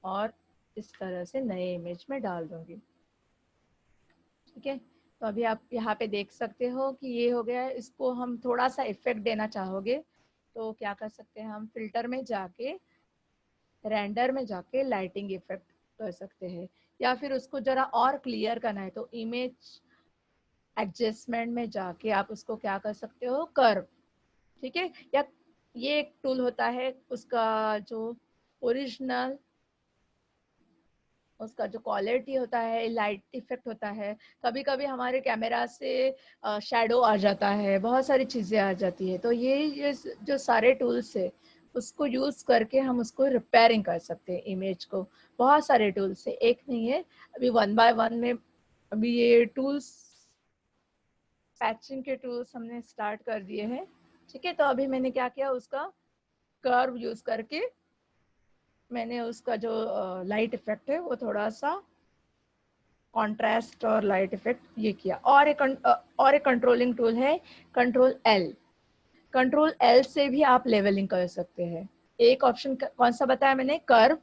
और इस तरह से नए इमेज में डाल दूंगी। ठीक है, तो अभी आप यहाँ पे देख सकते हो कि ये हो गया है। इसको हम थोड़ा सा इफेक्ट देना चाहोगे तो क्या कर सकते हैं, हम फिल्टर में जाके रेंडर में जाके लाइटिंग इफेक्ट कर सकते हैं, या फिर उसको जरा और क्लियर करना है तो इमेज एडजस्टमेंट में जाके आप उसको क्या कर सकते हो, कर्व। ठीक है, या ये एक टूल होता है, उसका जो ओरिजिनल, उसका जो क्वालिटी होता है, लाइट इफेक्ट होता है, कभी कभी हमारे कैमरा से शैडो आ जाता है, बहुत सारी चीज़ें आ जाती है। तो ये जो सारे टूल्स है उसको यूज़ करके हम उसको रिपेयरिंग कर सकते हैं इमेज को। बहुत सारे टूल्स है, एक नहीं है। अभी 1 बाय 1 में अभी ये टूल्स, पैचिंग के टूल्स हमने स्टार्ट कर दिए हैं। ठीक है, तो अभी मैंने क्या किया, उसका कर्व यूज़ करके मैंने उसका जो लाइट इफेक्ट है वो थोड़ा सा कॉन्ट्रास्ट और लाइट इफेक्ट ये किया। और एक कंट्रोलिंग टूल है कंट्रोल एल। कंट्रोल एल से भी आप लेवलिंग कर सकते हैं। एक ऑप्शन कौन सा बताया मैंने, कर्व,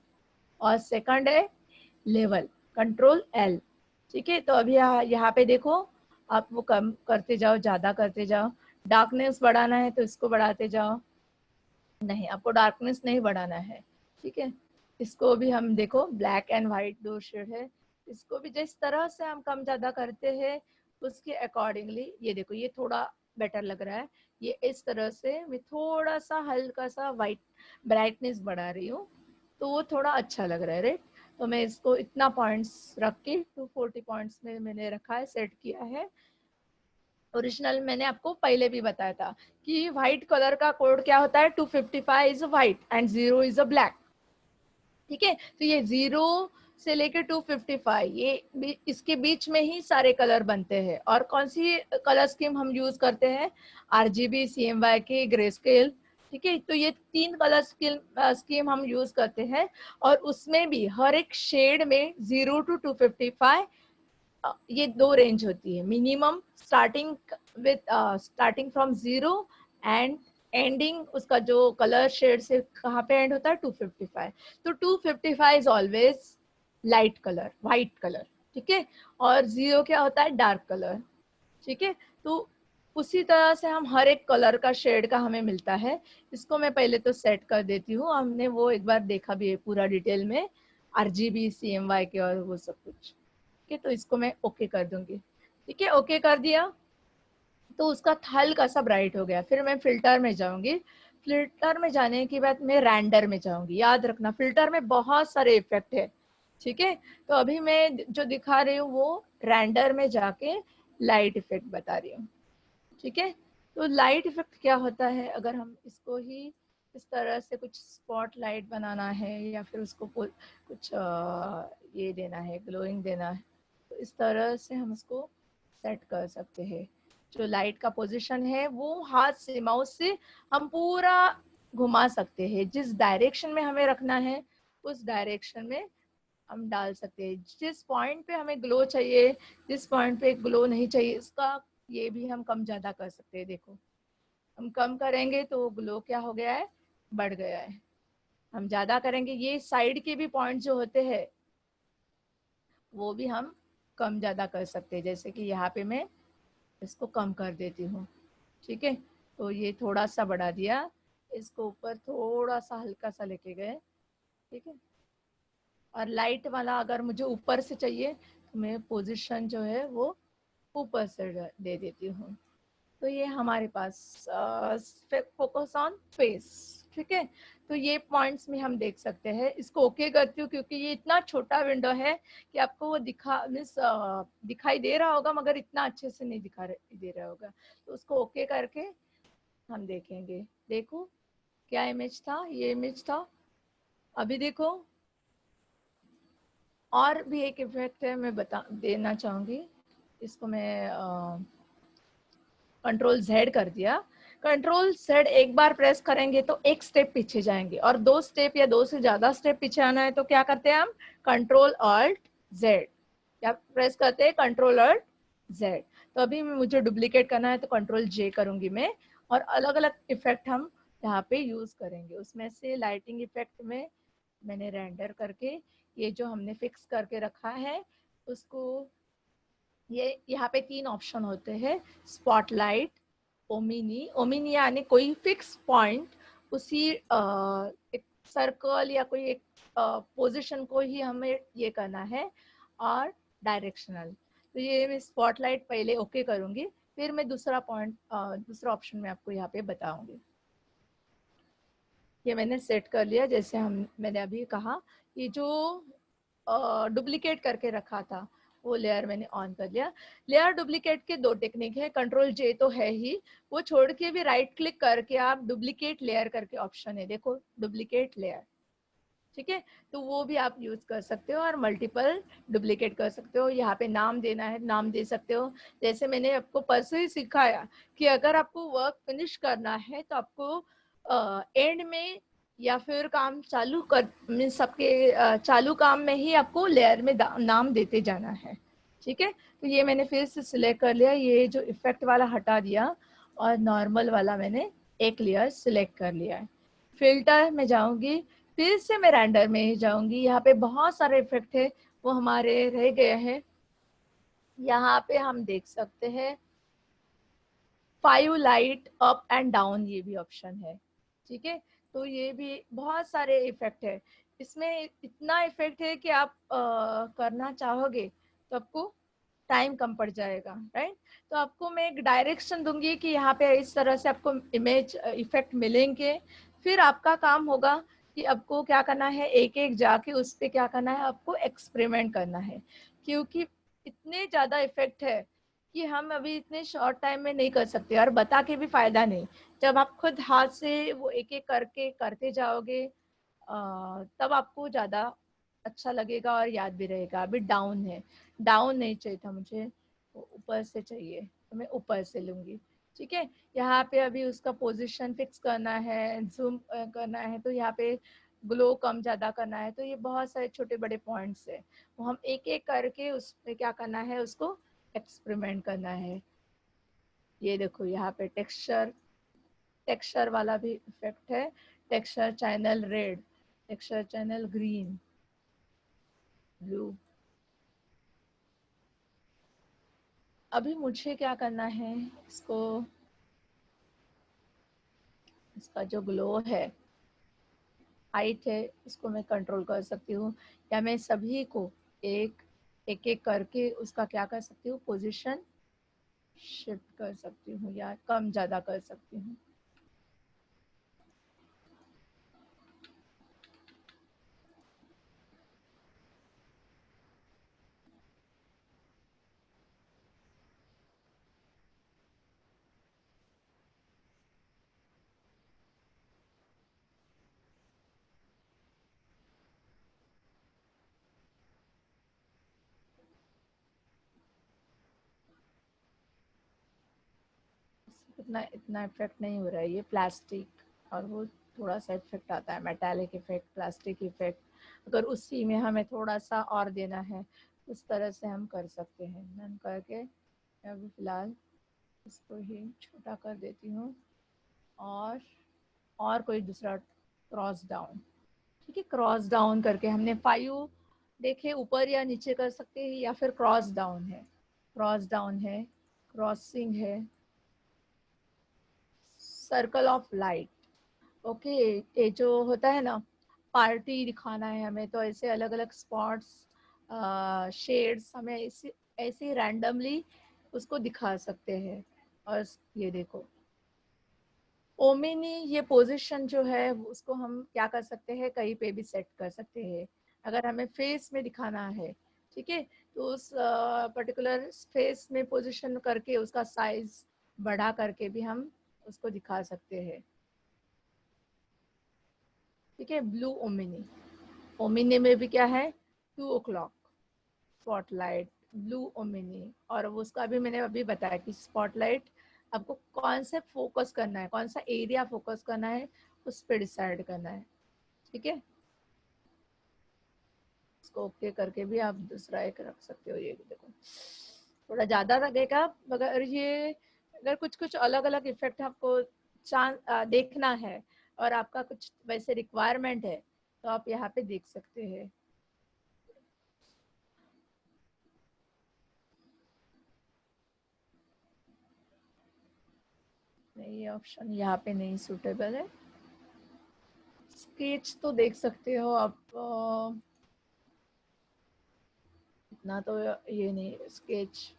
और सेकंड है लेवल, कंट्रोल एल। ठीक है, तो अभी यहाँ पे देखो, आप वो कम करते जाओ, ज़्यादा करते जाओ। डार्कनेस बढ़ाना है तो इसको बढ़ाते जाओ, नहीं आपको डार्कनेस नहीं बढ़ाना है। ठीक है, इसको भी हम देखो, ब्लैक एंड वाइट दो शेड है, इसको भी जिस तरह से हम कम ज़्यादा करते हैं उसके अकॉर्डिंगली, ये देखो ये थोड़ा बेटर लग रहा है। ये इस तरह से मैं थोड़ा सा हल्का सा वाइट ब्राइटनेस बढ़ा रही हूँ तो वो थोड़ा अच्छा लग रहा है, राइट। तो मैं इसको इतना पॉइंट्स रख के 240 पॉइंट्स में मैंने रखा है, सेट किया है। ओरिजिनल मैंने आपको पहले भी बताया था कि व्हाइट कलर का कोड क्या होता है, 255 is white and 0 is a black. ठीक है, तो ये 0 से लेकर 255 ये इसके बीच में ही सारे कलर बनते हैं। और कौन सी कलर स्कीम हम यूज करते हैं, RGB, CMYK, ग्रे स्केल। ठीक है, तो ये 3 कलर स्कीम हम यूज करते हैं। और उसमें भी हर एक शेड में 0 to 255 ये दो रेंज होती है। Minimum starting from 0 and ending उसका जो कलर शेड से कहाँ पे एंड होता है, 255। तो 255 is always light colour, white colour. ठीक है, और 0 क्या होता है, डार्क कलर। ठीक है, तो उसी तरह से हम हर एक कलर का शेड का हमें मिलता है। इसको मैं पहले तो सेट कर देती हूँ, हमने वो एक बार देखा भी है पूरा डिटेल में, RGB, CMYK और वो सब कुछ। ठीक है, तो इसको मैं ओके कर दूंगी। ठीक है, ओके कर दिया तो उसका हल्का सा ब्राइट हो गया। फिर मैं फिल्टर में जाऊंगी, फिल्टर में जाने के बाद मैं रेंडर में जाऊंगी। याद रखना फिल्टर में बहुत सारे इफेक्ट है। ठीक है, तो अभी मैं जो दिखा रही हूँ वो रेंडर में जाके लाइट इफेक्ट बता रही हूँ। ठीक है, तो लाइट इफेक्ट क्या होता है, अगर हम इसको ही इस तरह से कुछ स्पॉट लाइट बनाना है या फिर उसको कुछ ये देना है, ग्लोइंग देना है, तो इस तरह से हम उसको सेट कर सकते हैं। जो लाइट का पोजीशन है वो हाथ से, माउस से हम पूरा घुमा सकते हैं। जिस डायरेक्शन में हमें रखना है उस डायरेक्शन में हम डाल सकते हैं। जिस पॉइंट पे हमें ग्लो चाहिए, जिस पॉइंट पे ग्लो नहीं चाहिए, इसका ये भी हम कम ज्यादा कर सकते हैं। देखो हम कम करेंगे तो ग्लो क्या हो गया है, बढ़ गया है। हम ज्यादा करेंगे, ये साइड के भी पॉइंट जो होते हैं वो भी हम कम ज्यादा कर सकते हैं। जैसे कि यहाँ पे मैं इसको कम कर देती हूँ। ठीक है, तो ये थोड़ा सा बढ़ा दिया, इसको ऊपर थोड़ा सा हल्का सा लेके गए। ठीक है, और लाइट वाला अगर मुझे ऊपर से चाहिए तो मैं पोजीशन जो है वो ऊपर से दे देती हूँ। तो ये हमारे पास फोकस ऑन फेस। ठीक है, तो ये पॉइंट्स में हम देख सकते हैं। इसको ओके करती हूँ क्योंकि ये इतना छोटा विंडो है कि आपको वो दिखाई दे रहा होगा मगर इतना अच्छे से नहीं दे रहा होगा। तो उसको ओके करके हम देखेंगे। देखो क्या इमेज था, ये इमेज था। अभी देखो और भी एक इफेक्ट है, मैं बता देना चाहूंगी। इसको मैं कंट्रोल Z कर दिया। कंट्रोल Z एक बार प्रेस करेंगे तो एक स्टेप पीछे जाएंगे, और 2 स्टेप या 2 से ज्यादा स्टेप पीछे आना है तो क्या करते हैं हम, कंट्रोल Alt Z, क्या प्रेस करते हैं, कंट्रोल Alt Z। तो अभी मुझे डुप्लीकेट करना है तो कंट्रोल J करूंगी मैं, और अलग अलग इफेक्ट हम यहाँ पे यूज करेंगे। उसमें से लाइटिंग इफेक्ट में मैंने रेंडर करके ये जो हमने फिक्स करके रखा है उसको, ये यहाँ पे 3 ऑप्शन होते हैं, स्पॉटलाइट, ओमिनी। ओमिनी यानी कोई फिक्स पॉइंट, उसी एक सर्कल या कोई एक पोजीशन को ही हमें ये करना है, और डायरेक्शनल। तो ये मैं स्पॉटलाइट पहले ओके करूंगी, फिर मैं दूसरा पॉइंट दूसरा ऑप्शन में आपको यहाँ पे बताऊंगी। ये मैंने सेट कर लिया। जैसे मैंने अभी कहा, ये जो डुप्लीकेट करके रखा था वो लेयर मैंने ऑन कर लिया। लेयर डुप्लीकेट के दो टेक्निक है, कंट्रोल जे तो है ही, वो छोड़ के भी राइट क्लिक करके आप डुप्लीकेट लेयर करके ऑप्शन है, देखो डुप्लीकेट लेयर, ठीक है, तो वो भी आप यूज कर सकते हो और मल्टीपल डुप्लीकेट कर सकते हो। यहाँ पे नाम देना है, नाम दे सकते हो। जैसे मैंने आपको परसों ही सिखाया कि अगर आपको वर्क फिनिश करना है तो आपको एंड में या फिर काम चालू कर मीन सबके चालू काम में ही आपको लेयर में नाम देते जाना है, ठीक है। तो ये मैंने फिर से सिलेक्ट कर लिया, ये जो इफेक्ट वाला हटा दिया और नॉर्मल वाला मैंने एक लेयर सिलेक्ट कर लिया है। फिल्टर में जाऊंगी, फिर से मैं रेंडर में ही जाऊंगी। यहाँ पे बहुत सारे इफेक्ट है, वो हमारे रह गए हैं। यहाँ पे हम देख सकते हैं 5 लाइट अप एंड डाउन, ये भी ऑप्शन है, ठीक है। तो ये भी बहुत सारे इफेक्ट है, इसमें इतना इफेक्ट है कि आप करना चाहोगे तो आपको टाइम कम पड़ जाएगा, राइट। तो आपको मैं एक डायरेक्शन दूंगी कि यहाँ पे इस तरह से आपको इमेज इफेक्ट मिलेंगे। फिर आपका काम होगा कि आपको क्या करना है, एक एक जाके उस पर क्या करना है, आपको एक्सपेरिमेंट करना है, क्योंकि इतने ज़्यादा इफेक्ट है कि हम अभी इतने शॉर्ट टाइम में नहीं कर सकते और बता के भी फायदा नहीं। जब आप खुद हाथ से वो एक एक करके करते जाओगे तब आपको ज़्यादा अच्छा लगेगा और याद भी रहेगा। अभी डाउन है, डाउन नहीं चाहिए था मुझे, ऊपर से चाहिए, तो मैं ऊपर से लूँगी, ठीक है। यहाँ पे अभी उसका पोजीशन फिक्स करना है, जूम करना है, तो यहाँ पे ग्लो कम ज़्यादा करना है, तो ये बहुत सारे छोटे बड़े पॉइंट्स है, वो हम एक एक करके उस पर क्या करना है, उसको एक्सपेरिमेंट करना है। ये देखो यहाँ पे टेक्सचर, टेक्सचर वाला भी इफेक्ट है, texture channel red, texture channel green, blue. अभी मुझे क्या करना है, इसको, इसका जो ग्लो है, हाइट है, इसको मैं कंट्रोल कर सकती हूँ, या मैं सभी को एक एक करके उसका क्या कर सकती हूँ, पोजीशन शिफ्ट कर सकती हूँ या कम ज़्यादा कर सकती हूँ। इतना इतना इफेक्ट नहीं हो रहा है, ये प्लास्टिक और वो थोड़ा सा इफेक्ट आता है, मेटालिक इफेक्ट, प्लास्टिक इफेक्ट। अगर उसी में हमें थोड़ा सा और देना है उस तरह से हम कर सकते हैं। नन करके अभी फिलहाल इसको ही छोटा कर देती हूँ और कोई दूसरा क्रॉस डाउन, ठीक है। क्रॉस डाउन करके हमने 5 देखे, ऊपर या नीचे कर सकते हैं, या फिर क्रॉस डाउन है, क्रॉस डाउन है, क्रॉसिंग है, सर्कल ऑफ लाइट, ओके। ये जो होता है ना, पार्टी दिखाना है हमें, तो ऐसे अलग अलग स्पॉट्स, शेड्स हमें ऐसे ऐसे रैंडमली उसको दिखा सकते हैं। और ये देखो ओमिनी, ये पोजीशन जो है उसको हम क्या कर सकते हैं, कहीं पे भी सेट कर सकते हैं। अगर हमें फेस में दिखाना है, ठीक है, तो उस पर्टिकुलर फेस में पोजीशन करके उसका साइज बढ़ा करके भी हम उसको दिखा सकते हैं, ठीक है। ब्लू ओमिनी, ओमिनी में भी क्या है, 2 o'clock स्पॉटलाइट, ब्लू ओमिनी। और वो उसका भी मैंने अभी बताया कि स्पॉटलाइट आपको कौन से फोकस करना है, कौन सा एरिया फोकस करना है, उस पर डिसाइड करना है, ठीक है। इसको ओके करके भी आप दूसरा एक रख सकते हो। ये देखो थोड़ा ज़्यादा लगेगा, मगर ये अगर कुछ कुछ अलग अलग इफेक्ट आपको देखना है और आपका कुछ वैसे रिक्वायरमेंट है तो आप यहाँ पे देख सकते हैं। नहीं, ये ऑप्शन यहाँ पे नहीं सूटेबल है। स्केच तो देख सकते हो आप, इतना तो ये नहीं स्केच।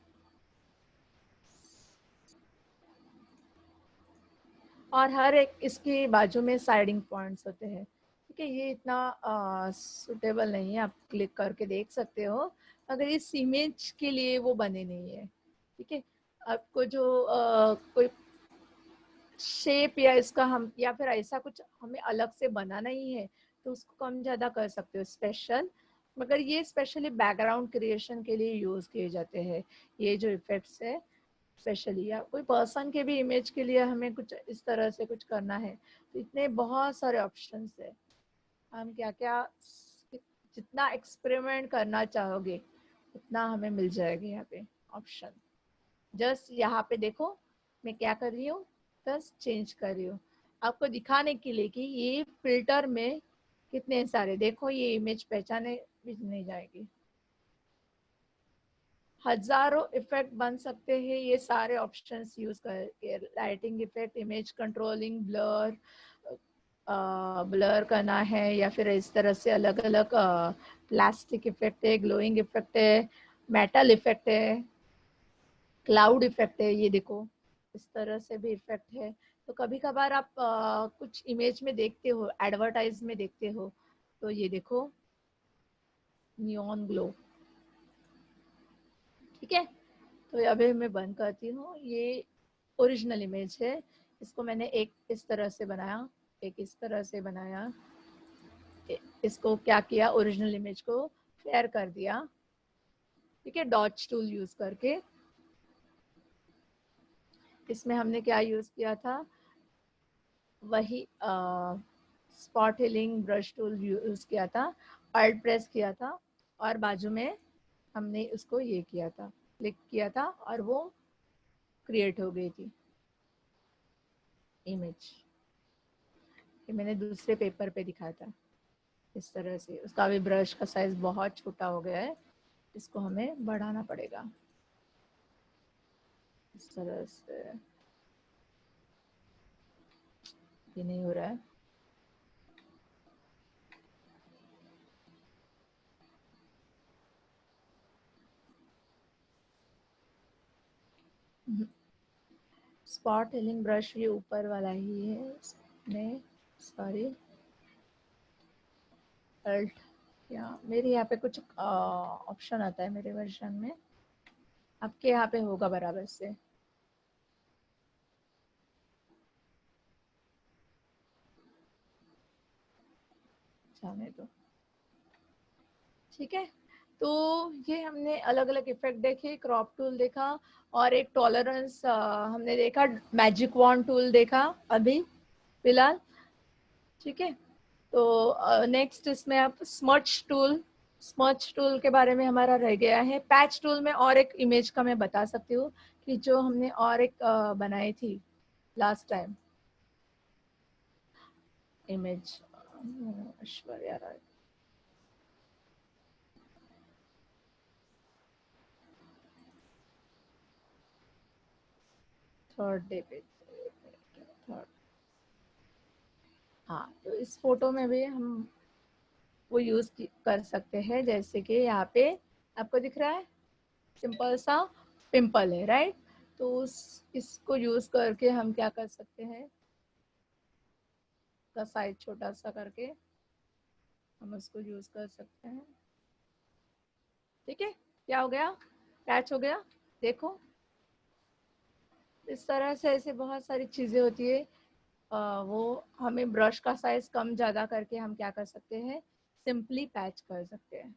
और हर एक इसके बाजू में साइडिंग पॉइंट्स होते हैं। ठीक है, ये इतना सुटेबल नहीं है, आप क्लिक करके देख सकते हो, मगर इस इमेज के लिए वो बने नहीं है। ठीक है, आपको जो कोई शेप या इसका हम या फिर ऐसा कुछ हमें अलग से बनाना ही है तो उसको कम ज़्यादा कर सकते हो स्पेशल, मगर ये स्पेशली बैकग्राउंड क्रिएशन के लिए यूज़ किए जाते हैं। ये जो इफेक्ट्स है स्पेशली, या कोई पर्सन के भी इमेज के लिए हमें कुछ इस तरह से कुछ करना है तो इतने बहुत सारे ऑप्शंस है। हम क्या क्या जितना एक्सपेरिमेंट करना चाहोगे उतना हमें मिल जाएगा यहाँ पे ऑप्शन। जस्ट यहाँ पे देखो मैं क्या कर रही हूँ, बस चेंज कर रही हूँ आपको दिखाने के लिए कि ये फिल्टर में कितने सारे, देखो ये इमेज पहचाने भी नहीं जाएगी। हजारों इफेक्ट बन सकते हैं ये सारे ऑप्शंस यूज करके। Lighting effect, image controlling, blur करना है, या फिर इस तरह से अलग अलग प्लास्टिक इफेक्ट है, ग्लोइंग इफेक्ट है, मेटल इफेक्ट है, क्लाउड इफेक्ट है। ये देखो इस तरह से भी इफेक्ट है। तो कभी कभार आप कुछ इमेज में देखते हो, एडवर्टाइज में देखते हो, तो ये देखो नियॉन ग्लो। ठीक है, तो अभी मैं बंद करती हूँ। ये ओरिजिनल इमेज है, इसको मैंने एक इस तरह से बनाया, एक इस तरह से बनाया। इसको क्या किया, ओरिजिनल इमेज को फेयर कर दिया। ठीक है, डॉच टूल यूज करके। इसमें हमने क्या यूज किया था, वही spot healing brush tool use किया था, अल्ट प्रेस किया था, और बाजू में हमने उसको ये किया था, क्लिक किया था, और वो क्रिएट हो गई थी इमेज। ये मैंने दूसरे पेपर पे दिखाया था इस तरह से। उसका भी ब्रश का साइज बहुत छोटा हो गया है, इसको हमें बढ़ाना पड़ेगा इस तरह से। ये नहीं हो रहा है। स्पॉट हीलिंग ब्रश ये ऊपर वाला ही है इसमें, सॉरी अल्ट, या मेरे यहाँ पे कुछ ऑप्शन आता है मेरे वर्जन में, आपके यहाँ पे होगा बराबर से। जाने दो। ठीक है, तो ये हमने अलग अलग इफेक्ट देखे, क्रॉप टूल देखा, और एक टॉलरेंस हमने देखा, मैजिक वॉन्ड टूल देखा अभी फिलहाल। ठीक है, तो नेक्स्ट इसमें आप स्मच टूल, स्मच टूल के बारे में हमारा रह गया है। पैच टूल में और एक इमेज का मैं बता सकती हूँ कि जो हमने और एक बनाई थी last time image, Aishwarya Rai. Third day पे, थर्ड, हाँ, तो इस फोटो में भी हम वो यूज कर सकते हैं। जैसे कि यहाँ पे आपको दिख रहा है सिंपल सा पिंपल है, राइट? तो इसको यूज करके हम क्या कर सकते हैं, का साइज छोटा सा करके हम उसको यूज कर सकते हैं। ठीक है, क्या हो गया, पैच हो गया। देखो इस तरह से ऐसे बहुत सारी चीजें होती है। वो हमें ब्रश का साइज कम ज्यादा करके हम क्या कर सकते हैं, सिंपली पैच कर सकते हैं।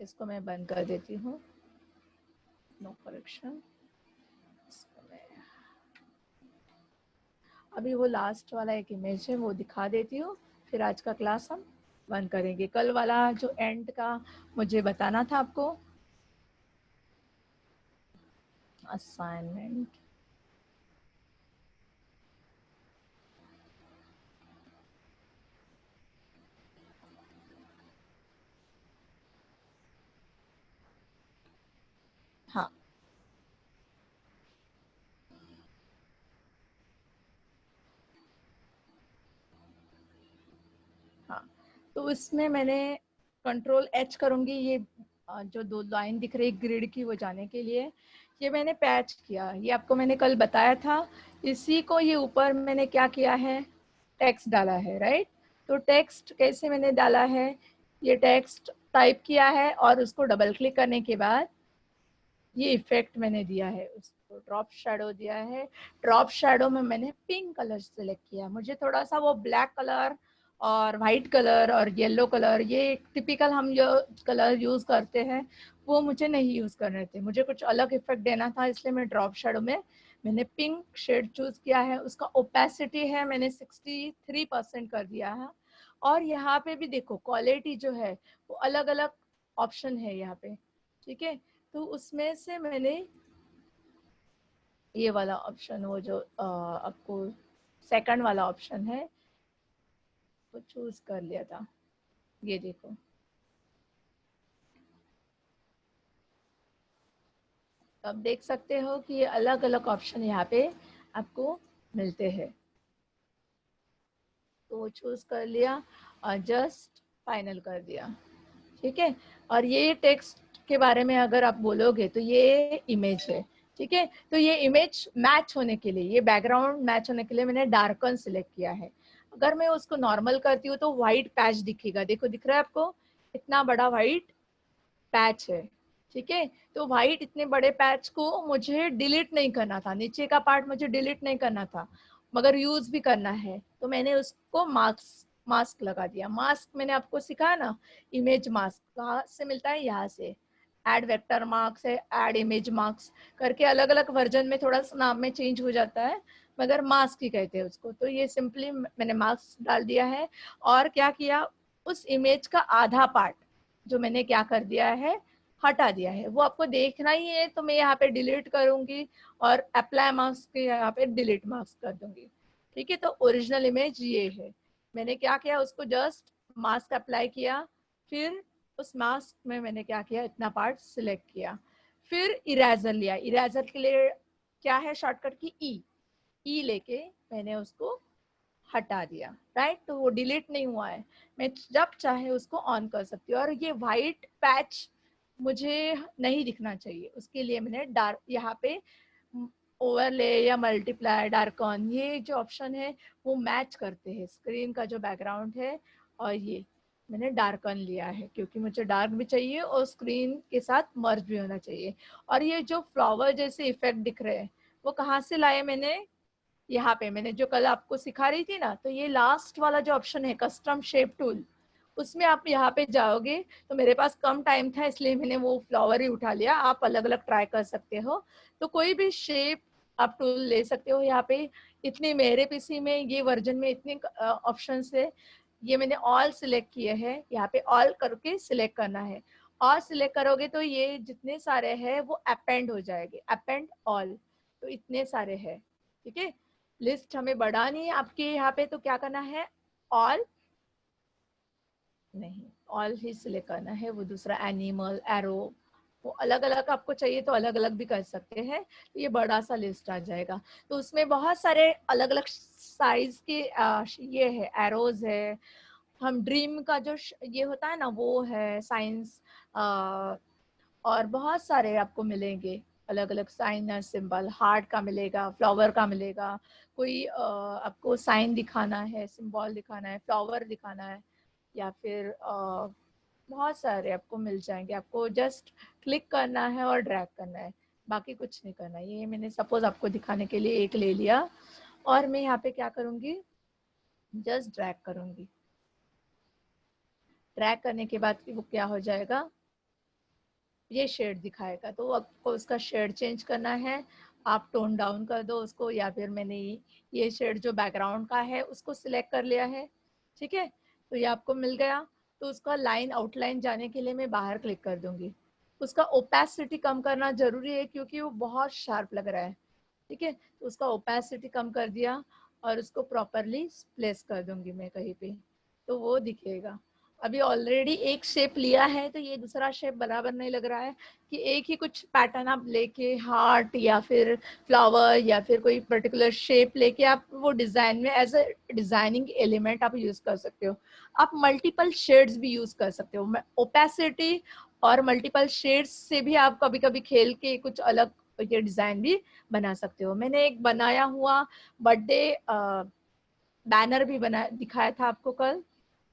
इसको मैं बंद कर देती हूँ, नो करेक्शन। अभी वो लास्ट वाला एक इमेज है वो दिखा देती हूँ, फिर आज का क्लास हम बंद करेंगे। कल वाला जो एंड का मुझे बताना था आपको, असाइनमेंट, हाँ हाँ, तो इसमें मैंने कंट्रोल एच करूंगी, ये जो 2 लाइन दिख रही है ग्रिड की, वो जाने के लिए ये मैंने पैच किया। ये आपको मैंने कल बताया था। इसी को ये ऊपर मैंने क्या किया है, टेक्स्ट डाला है, राइट। तो टेक्स्ट कैसे मैंने डाला है, ये टेक्स्ट टाइप किया है और उसको डबल क्लिक करने के बाद ये इफेक्ट मैंने दिया है, उसको ड्रॉप शैडो दिया है। ड्रॉप शैडो में मैंने पिंक कलर सेलेक्ट किया। मुझे थोड़ा सा वो ब्लैक कलर और वाइट कलर और येलो कलर, ये टिपिकल हम जो कलर यूज करते हैं वो मुझे नहीं यूज करने थे, मुझे कुछ अलग इफेक्ट देना था, इसलिए मैं ड्रॉप शैडो में मैंने पिंक शेड चूज किया है। उसका ओपेसिटी है मैंने 63% कर दिया है। और यहाँ पे भी देखो क्वालिटी जो है वो अलग अलग ऑप्शन है यहाँ पे, ठीक है। तो उसमें से मैंने ये वाला ऑप्शन, वो जो आपको सेकंड वाला ऑप्शन है वो चूज कर लिया था। ये देखो, अब देख सकते हो कि ये अलग अलग ऑप्शन यहाँ पे आपको मिलते हैं। तो वो चूज कर लिया और जस्ट फाइनल कर दिया, ठीक है। और ये टेक्स्ट के बारे में अगर आप बोलोगे तो ये इमेज है, ठीक है। तो ये इमेज मैच होने के लिए, ये बैकग्राउंड मैच होने के लिए मैंने डार्कन सिलेक्ट किया है। अगर मैं उसको नॉर्मल करती हूँ तो व्हाइट पैच दिखेगा, देखो दिख रहा है आपको, इतना बड़ा व्हाइट पैच है, ठीक है। तो व्हाइट इतने बड़े पैच को मुझे डिलीट नहीं करना था, नीचे का पार्ट मुझे डिलीट नहीं करना था, मगर यूज भी करना है। तो मैंने उसको मास्क लगा दिया। मास्क मैंने आपको सिखाया ना, इमेज मास्क कहाँ से मिलता है, यहाँ से ऐड वेक्टर मार्क्स है, ऐड इमेज मार्क्स करके अलग अलग वर्जन में थोड़ा सा नाम में चेंज हो जाता है, मगर मास्क ही कहते हैं उसको। तो ये सिंपली मैंने मास्क डाल दिया है। और क्या किया, उस इमेज का आधा पार्ट जो मैंने क्या कर दिया है, हटा दिया है। वो आपको देखना ही है तो मैं यहाँ पे डिलीट करूंगी और अप्लाई मार्क्स के यहाँ पे डिलीट मार्क्स कर दूंगी, ठीक है। तो ओरिजिनल इमेज ये है। मैंने क्या किया, उसको जस्ट मास्क अप्लाई किया, फिर उस मास्क में मैंने क्या किया, इतना पार्ट सिलेक्ट किया, फिर इरेजर लिया। इरेजर के लिए क्या है शॉर्टकट की ई लेके मैंने उसको हटा दिया, राइट। तो वो डिलीट नहीं हुआ है, मैं जब चाहे उसको ऑन कर सकती हूँ। और ये वाइट पैच मुझे नहीं दिखना चाहिए, उसके लिए मैंने डार्क यहाँ पे ओवरले या मल्टीप्लाई डार्क ऑन, ये जो ऑप्शन है वो मैच करते हैं स्क्रीन का जो बैकग्राउंड है। और ये मैंने डार्कन लिया है क्योंकि मुझे डार्क भी चाहिए और स्क्रीन के साथ मर्ज भी होना चाहिए। और ये जो फ्लावर जैसे इफेक्ट दिख रहे हैं वो कहाँ से लाए मैंने, यहाँ पे मैंने जो कल आपको सिखा रही थी ना, तो ये लास्ट वाला जो ऑप्शन है कस्टम शेप टूल, उसमें आप यहाँ पे जाओगे। तो मेरे पास कम टाइम था इसलिए मैंने वो फ्लावर ही उठा लिया, आप अलग अलग ट्राई कर सकते हो। तो कोई भी शेप आप टूल ले सकते हो। यहाँ पे इतने मेरे पीसी में ये वर्जन में इतने ऑप्शंस है, ये मैंने ऑल सिलेक्ट किए हैं। यहाँ पे ऑल करके सिलेक्ट करना है, और सिलेक्ट करोगे तो ये जितने सारे हैं वो अपेंड हो जाएंगे, अपेंड ऑल। तो इतने सारे हैं, ठीक है। लिस्ट हमें बढ़ानी है आपके यहाँ पे, तो क्या करना है, ऑल नहीं, ऑल ही सिलेक्ट करना है। वो दूसरा एनिमल, एरो, वो अलग अलग आपको चाहिए तो अलग अलग भी कर सकते हैं। तो ये बड़ा सा लिस्ट आ जाएगा। तो उसमें बहुत सारे अलग अलग साइज के ये है, एरोज है। हम ड्रीम का जो ये होता है ना वो है, साइंस, और बहुत सारे आपको मिलेंगे अलग अलग साइन और सिंबल। हार्ट का मिलेगा, फ्लावर का मिलेगा, कोई आपको साइन दिखाना है, सिंबल दिखाना है, फ्लावर दिखाना है, या फिर बहुत सारे आपको मिल जाएंगे। आपको जस्ट क्लिक करना है और ड्रैग करना है, बाकी कुछ नहीं करना है। ये मैंने सपोज आपको दिखाने के लिए एक ले लिया और मैं यहाँ पे क्या करूँगी, जस्ट ड्रैग करूँगी। ड्रैग करने के बाद वो क्या हो जाएगा, ये शेड दिखाएगा। तो आपको उसका शेड चेंज करना है, आप टोन डाउन कर दो उसको, या फिर मैंने ये शेड जो बैकग्राउंड का है उसको सिलेक्ट कर लिया है, ठीक है। तो ये आपको मिल गया। तो उसका लाइन आउटलाइन जाने के लिए मैं बाहर क्लिक कर दूंगी। उसका ओपेसिटी कम करना जरूरी है क्योंकि वो बहुत शार्प लग रहा है, ठीक है। तो उसका ओपेसिटी कम कर दिया और उसको प्रॉपरली प्लेस कर दूंगी मैं कहीं पे, तो वो दिखेगा। अभी ऑलरेडी एक शेप लिया है तो ये दूसरा शेप बराबर नहीं लग रहा है, कि एक ही कुछ पैटर्न आप लेके हार्ट या फिर फ्लावर या फिर कोई पर्टिकुलर शेप लेके आप वो डिजाइन में एज अ डिजाइनिंग एलिमेंट आप यूज कर सकते हो। आप मल्टीपल शेड्स भी यूज कर सकते हो। ओपेसिटी और मल्टीपल शेड्स से भी आप कभी कभी खेल के कुछ अलग ये डिजाइन भी बना सकते हो। मैंने एक बनाया हुआ बर्थडे बैनर भी बना दिखाया था आपको कल,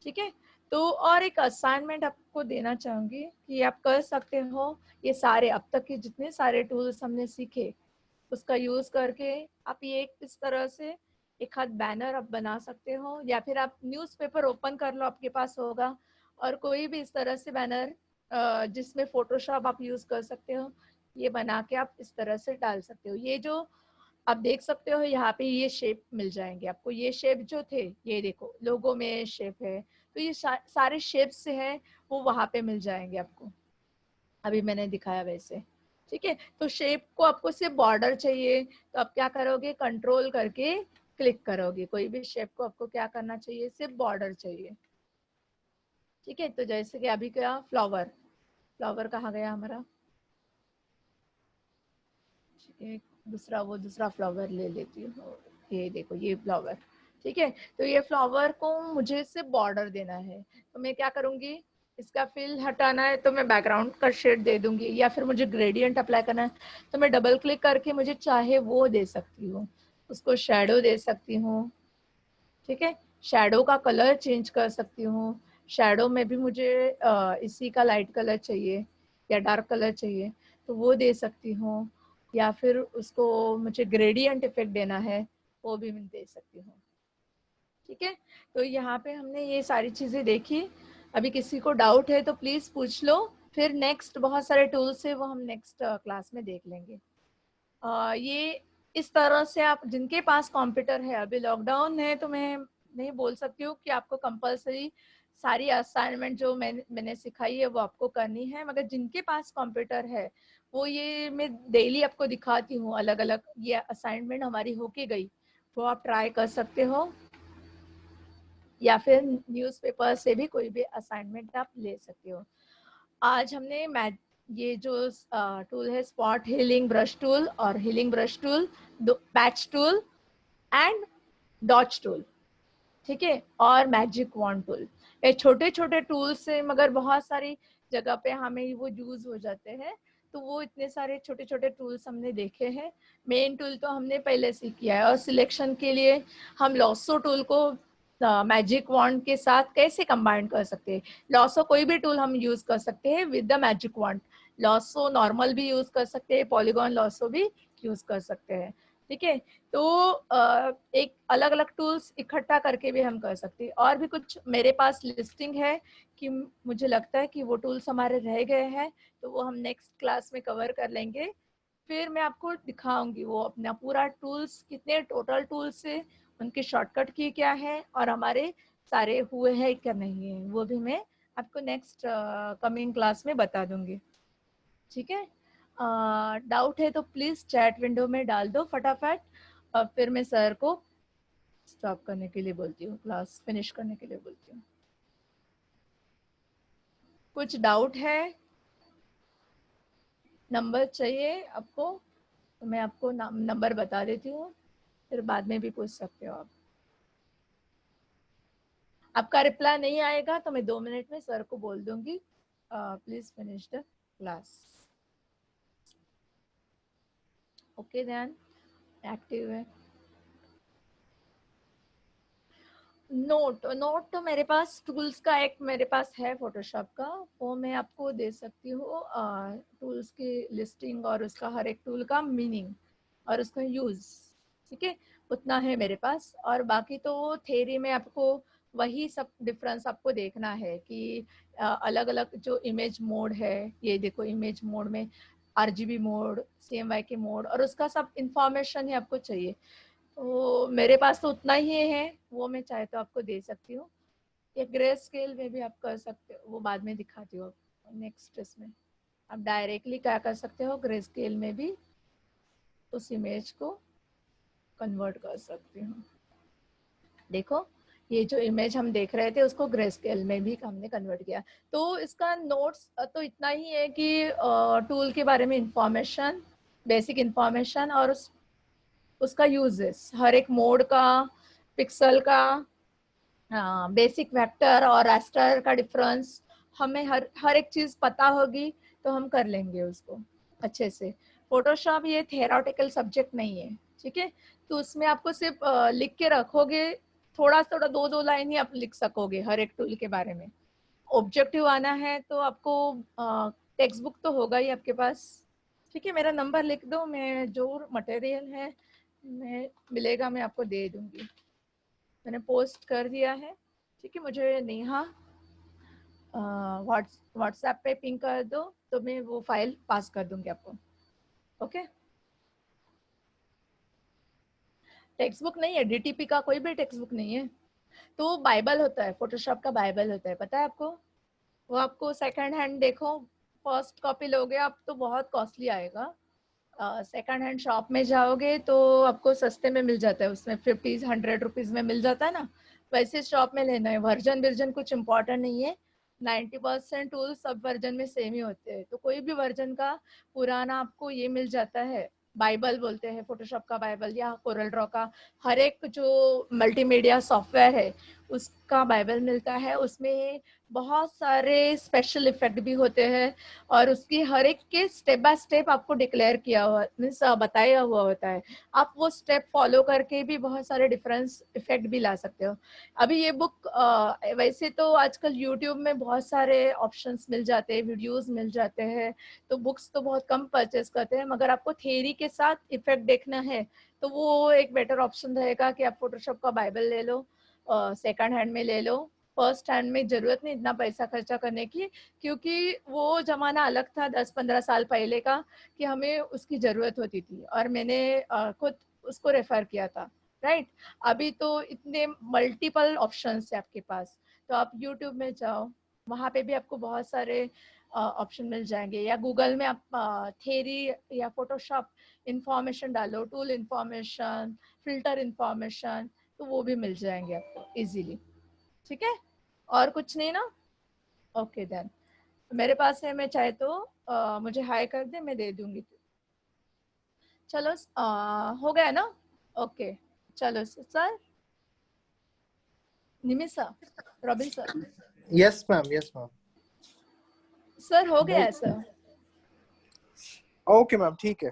ठीक है। तो और एक असाइनमेंट आपको देना चाहूंगी कि आप कर सकते हो ये सारे अब तक के जितने सारे टूल्स हमने सीखे उसका यूज करके आप ये इस तरह से एक हाथ बैनर आप बना सकते हो, या फिर आप न्यूज़पेपर ओपन कर लो, आपके पास होगा, और कोई भी इस तरह से बैनर जिसमें फोटोशॉप आप यूज कर सकते हो, ये बना के आप इस तरह से डाल सकते हो। ये जो आप देख सकते हो यहाँ पे ये शेप मिल जाएंगे आपको। ये शेप जो थे, ये देखो लोगो में शेप है, तो ये सारे शेप्स से है वो वहां पे मिल जाएंगे आपको, अभी मैंने दिखाया वैसे, ठीक है। तो शेप को आपको सिर्फ बॉर्डर चाहिए, तो आप क्या करोगे, कंट्रोल करके क्लिक करोगे। कोई भी शेप को आपको क्या करना चाहिए, सिर्फ बॉर्डर चाहिए, ठीक है। तो जैसे कि अभी क्या फ्लावर, फ्लावर कहाँ गया हमारा, ठीक है, दूसरा फ्लावर ले लेती हूँ। ये देखो ये फ्लावर, ठीक है। तो ये फ्लावर को मुझे सिर्फ बॉर्डर देना है, तो मैं क्या करूंगी, इसका फिल हटाना है तो मैं बैकग्राउंड का शेड दे दूंगी, या फिर मुझे ग्रेडियंट अप्लाई करना है तो मैं डबल क्लिक करके मुझे चाहे वो दे सकती हूँ, उसको शेडो दे सकती हूँ, ठीक है। शेडो का कलर चेंज कर सकती हूँ, शेडो में भी मुझे इसी का लाइट कलर चाहिए या डार्क कलर चाहिए तो वो दे सकती हूँ, या फिर उसको मुझे ग्रेडियंट इफेक्ट देना है वो भी मैं दे सकती हूँ, ठीक है। तो यहाँ पे हमने ये सारी चीजें देखी। अभी किसी को डाउट है तो प्लीज पूछ लो, फिर नेक्स्ट बहुत सारे टूल्स है वो हम नेक्स्ट क्लास में देख लेंगे। ये इस तरह से आप जिनके पास कंप्यूटर है, अभी लॉकडाउन है तो मैं नहीं बोल सकती हूँ कि आपको कंपलसरी सारी असाइनमेंट जो मैंने सिखाई है वो आपको करनी है, मगर जिनके पास कंप्यूटर है वो ये मैं डेली आपको दिखाती हूँ अलग अलग ये असाइनमेंट हमारी होके गई, वो आप ट्राई कर सकते हो, या फिर न्यूज़पेपर से भी कोई भी असाइनमेंट आप ले सकते हो। आज हमने ये जो टूल है स्पॉट हीलिंग ब्रश टूल और healing brush tool, patch tool and dodge tool, ठीक है, और मैजिक वॉन्ड टूल, ये छोटे छोटे टूल्स से मगर बहुत सारी जगह पे हमें वो यूज हो जाते हैं, तो वो इतने सारे छोटे छोटे टूल्स हमने देखे हैं। मेन टूल तो हमने पहले से किया है, और सिलेक्शन के लिए हम लॉसो टूल को मैजिक वॉन्ड के साथ कैसे कंबाइन कर सकते हैं। लॉसो कोई भी टूल हम यूज कर सकते हैं with the magic wand, lasso normal भी यूज कर सकते हैं, पॉलीगॉन लॉसो भी यूज कर सकते हैं, ठीक है। तो एक अलग अलग टूल्स इकट्ठा करके भी हम कर सकते हैं। और भी कुछ मेरे पास लिस्टिंग है कि मुझे लगता है कि वो टूल्स हमारे रह गए हैं, तो वो हम नेक्स्ट क्लास में कवर कर लेंगे। फिर मैं आपको दिखाऊंगी वो अपना पूरा टूल्स कितने टोटल टूल्स है, उनके शॉर्टकट की क्या है, और हमारे सारे हुए हैं क्या नहीं है, वो भी मैं आपको नेक्स्ट कमिंग क्लास में बता दूंगी, ठीक है। डाउट है तो प्लीज चैट विंडो में डाल दो फटाफट, और फिर मैं सर को स्टॉप करने के लिए बोलती हूँ, क्लास फिनिश करने के लिए बोलती हूँ। कुछ डाउट है, नंबर चाहिए आपको तो मैं आपको नंबर बता देती हूँ, फिर बाद में भी पूछ सकते हो आप। आपका रिप्लाई नहीं आएगा तो मैं 2 मिनट में सर को बोल दूंगी please finish the class, okay. ध्यान एक्टिव है। नोट तो मेरे पास टूल्स का एक मेरे पास है फोटोशॉप का, वो मैं आपको दे सकती हूँ, टूल्स की लिस्टिंग और उसका हर एक टूल का मीनिंग और उसका यूज, ठीक है, उतना है मेरे पास। और बाकी तो थ्योरी में आपको वही सब डिफरेंस आपको देखना है कि अलग अलग जो इमेज मोड है, ये देखो इमेज मोड में RGB मोड, CMYK मोड, और उसका सब इंफॉर्मेशन ही आपको चाहिए। तो मेरे पास तो उतना ही है, वो मैं चाहे तो आपको दे सकती हूँ, या ग्रे स्केल में भी आप कर सकते हो, वो बाद में दिखाती हूँ नेक्स्ट इसमें। आप डायरेक्टली क्या कर सकते हो, ग्रे स्केल में भी उस इमेज को कन्वर्ट कर सकती हूँ। देखो ये जो इमेज हम देख रहे थे उसको ग्रे स्केल में भी हमने कन्वर्ट किया। तो इसका नोट्स तो इतना ही है कि टूल के बारे में इंफॉर्मेशन, बेसिक इंफॉर्मेशन, और उसका यूजेस, हर एक मोड का, पिक्सल का, बेसिक वेक्टर और रास्टर का डिफरेंस, हमें हर एक चीज पता होगी तो हम कर लेंगे उसको अच्छे से। फोटोशॉप ये थेरोटिकल सब्जेक्ट नहीं है, ठीक है। तो उसमें आपको सिर्फ लिख के रखोगे, थोड़ा थोड़ा 2-2 लाइन ही आप लिख सकोगे हर एक टूल के बारे में। ऑब्जेक्टिव आना है तो आपको टेक्स्ट बुक तो होगा ही आपके पास, ठीक है। मेरा नंबर लिख दो, मैं जो मटेरियल है मैं मिलेगा मैं आपको दे दूंगी। मैंने पोस्ट कर दिया है, ठीक है। मुझे नेहा व्हाट्सएप पे पिंग कर दो तो मैं वो फाइल पास कर दूंगी आपको, ओके। टेक्स्ट बुक नहीं है, डीटीपी का कोई भी टेक्स्ट बुक नहीं है। तो बाइबल होता है, फोटोशॉप का बाइबल होता है, पता है आपको। वो आपको सेकंड हैंड देखो, फर्स्ट कॉपी लोगे आप तो बहुत कॉस्टली आएगा। सेकंड हैंड शॉप में जाओगे तो आपको सस्ते में मिल जाता है, उसमें 50-100 रुपीज में मिल जाता है ना। वैसे शॉप में लेना है। वर्जन कुछ इम्पोर्टेंट नहीं है, 90% टूल सब वर्जन में सेम ही होते हैं। तो कोई भी वर्जन का पुराना आपको ये मिल जाता है, बाइबल बोलते हैं फोटोशॉप का बाइबल, या कोरल ड्रॉ का हर एक जो मल्टीमीडिया सॉफ्टवेयर है उसका बाइबल मिलता है। उसमें बहुत सारे स्पेशल इफेक्ट भी होते हैं और उसकी हर एक के स्टेप बाय स्टेप आपको डिक्लेयर किया हुआ मीन्स बताया हुआ होता है। आप वो स्टेप फॉलो करके भी बहुत सारे डिफरेंस इफेक्ट भी ला सकते हो। अभी ये बुक वैसे तो आजकल यूट्यूब में बहुत सारे ऑप्शंस मिल जाते हैं, वीडियोस मिल जाते हैं, तो बुक्स तो बहुत कम परचेस करते हैं। मगर आपको थ्योरी के साथ इफेक्ट देखना है तो वो एक बेटर ऑप्शन रहेगा कि आप फोटोशॉप का बाइबल ले लो, सेकंड हैंड में ले लो। फर्स्ट हैंड में जरूरत नहीं इतना पैसा खर्चा करने की, क्योंकि वो जमाना अलग था 10-15 साल पहले का, कि हमें उसकी जरूरत होती थी और मैंने खुद उसको रेफर किया था, राइट। अभी तो इतने मल्टीपल ऑप्शंस है आपके पास, तो आप यूट्यूब में जाओ, वहाँ पे भी आपको बहुत सारे ऑप्शन मिल जाएंगे, या गूगल में आप थ्योरी या फोटोशॉप इंफॉर्मेशन डालो, टूल इंफॉर्मेशन, फिल्टर इंफॉर्मेशन, तो वो भी मिल जाएंगे आपको इजीली, ठीक है। और कुछ नहीं ना, ओके देन। मेरे पास है, मैं चाहे तो मुझे हाई कर दे, मैं दे दूंगी। चलो हो गया ना, ओके। चलो sir, Nimisha, robin sir,
yes ma'am, yes ma'am.
Sir हो गया है सर।
ओके मैम, ठीक है।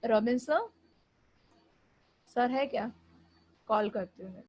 रॉबिन सर, सर है क्या? कॉल करती हूँ मैं।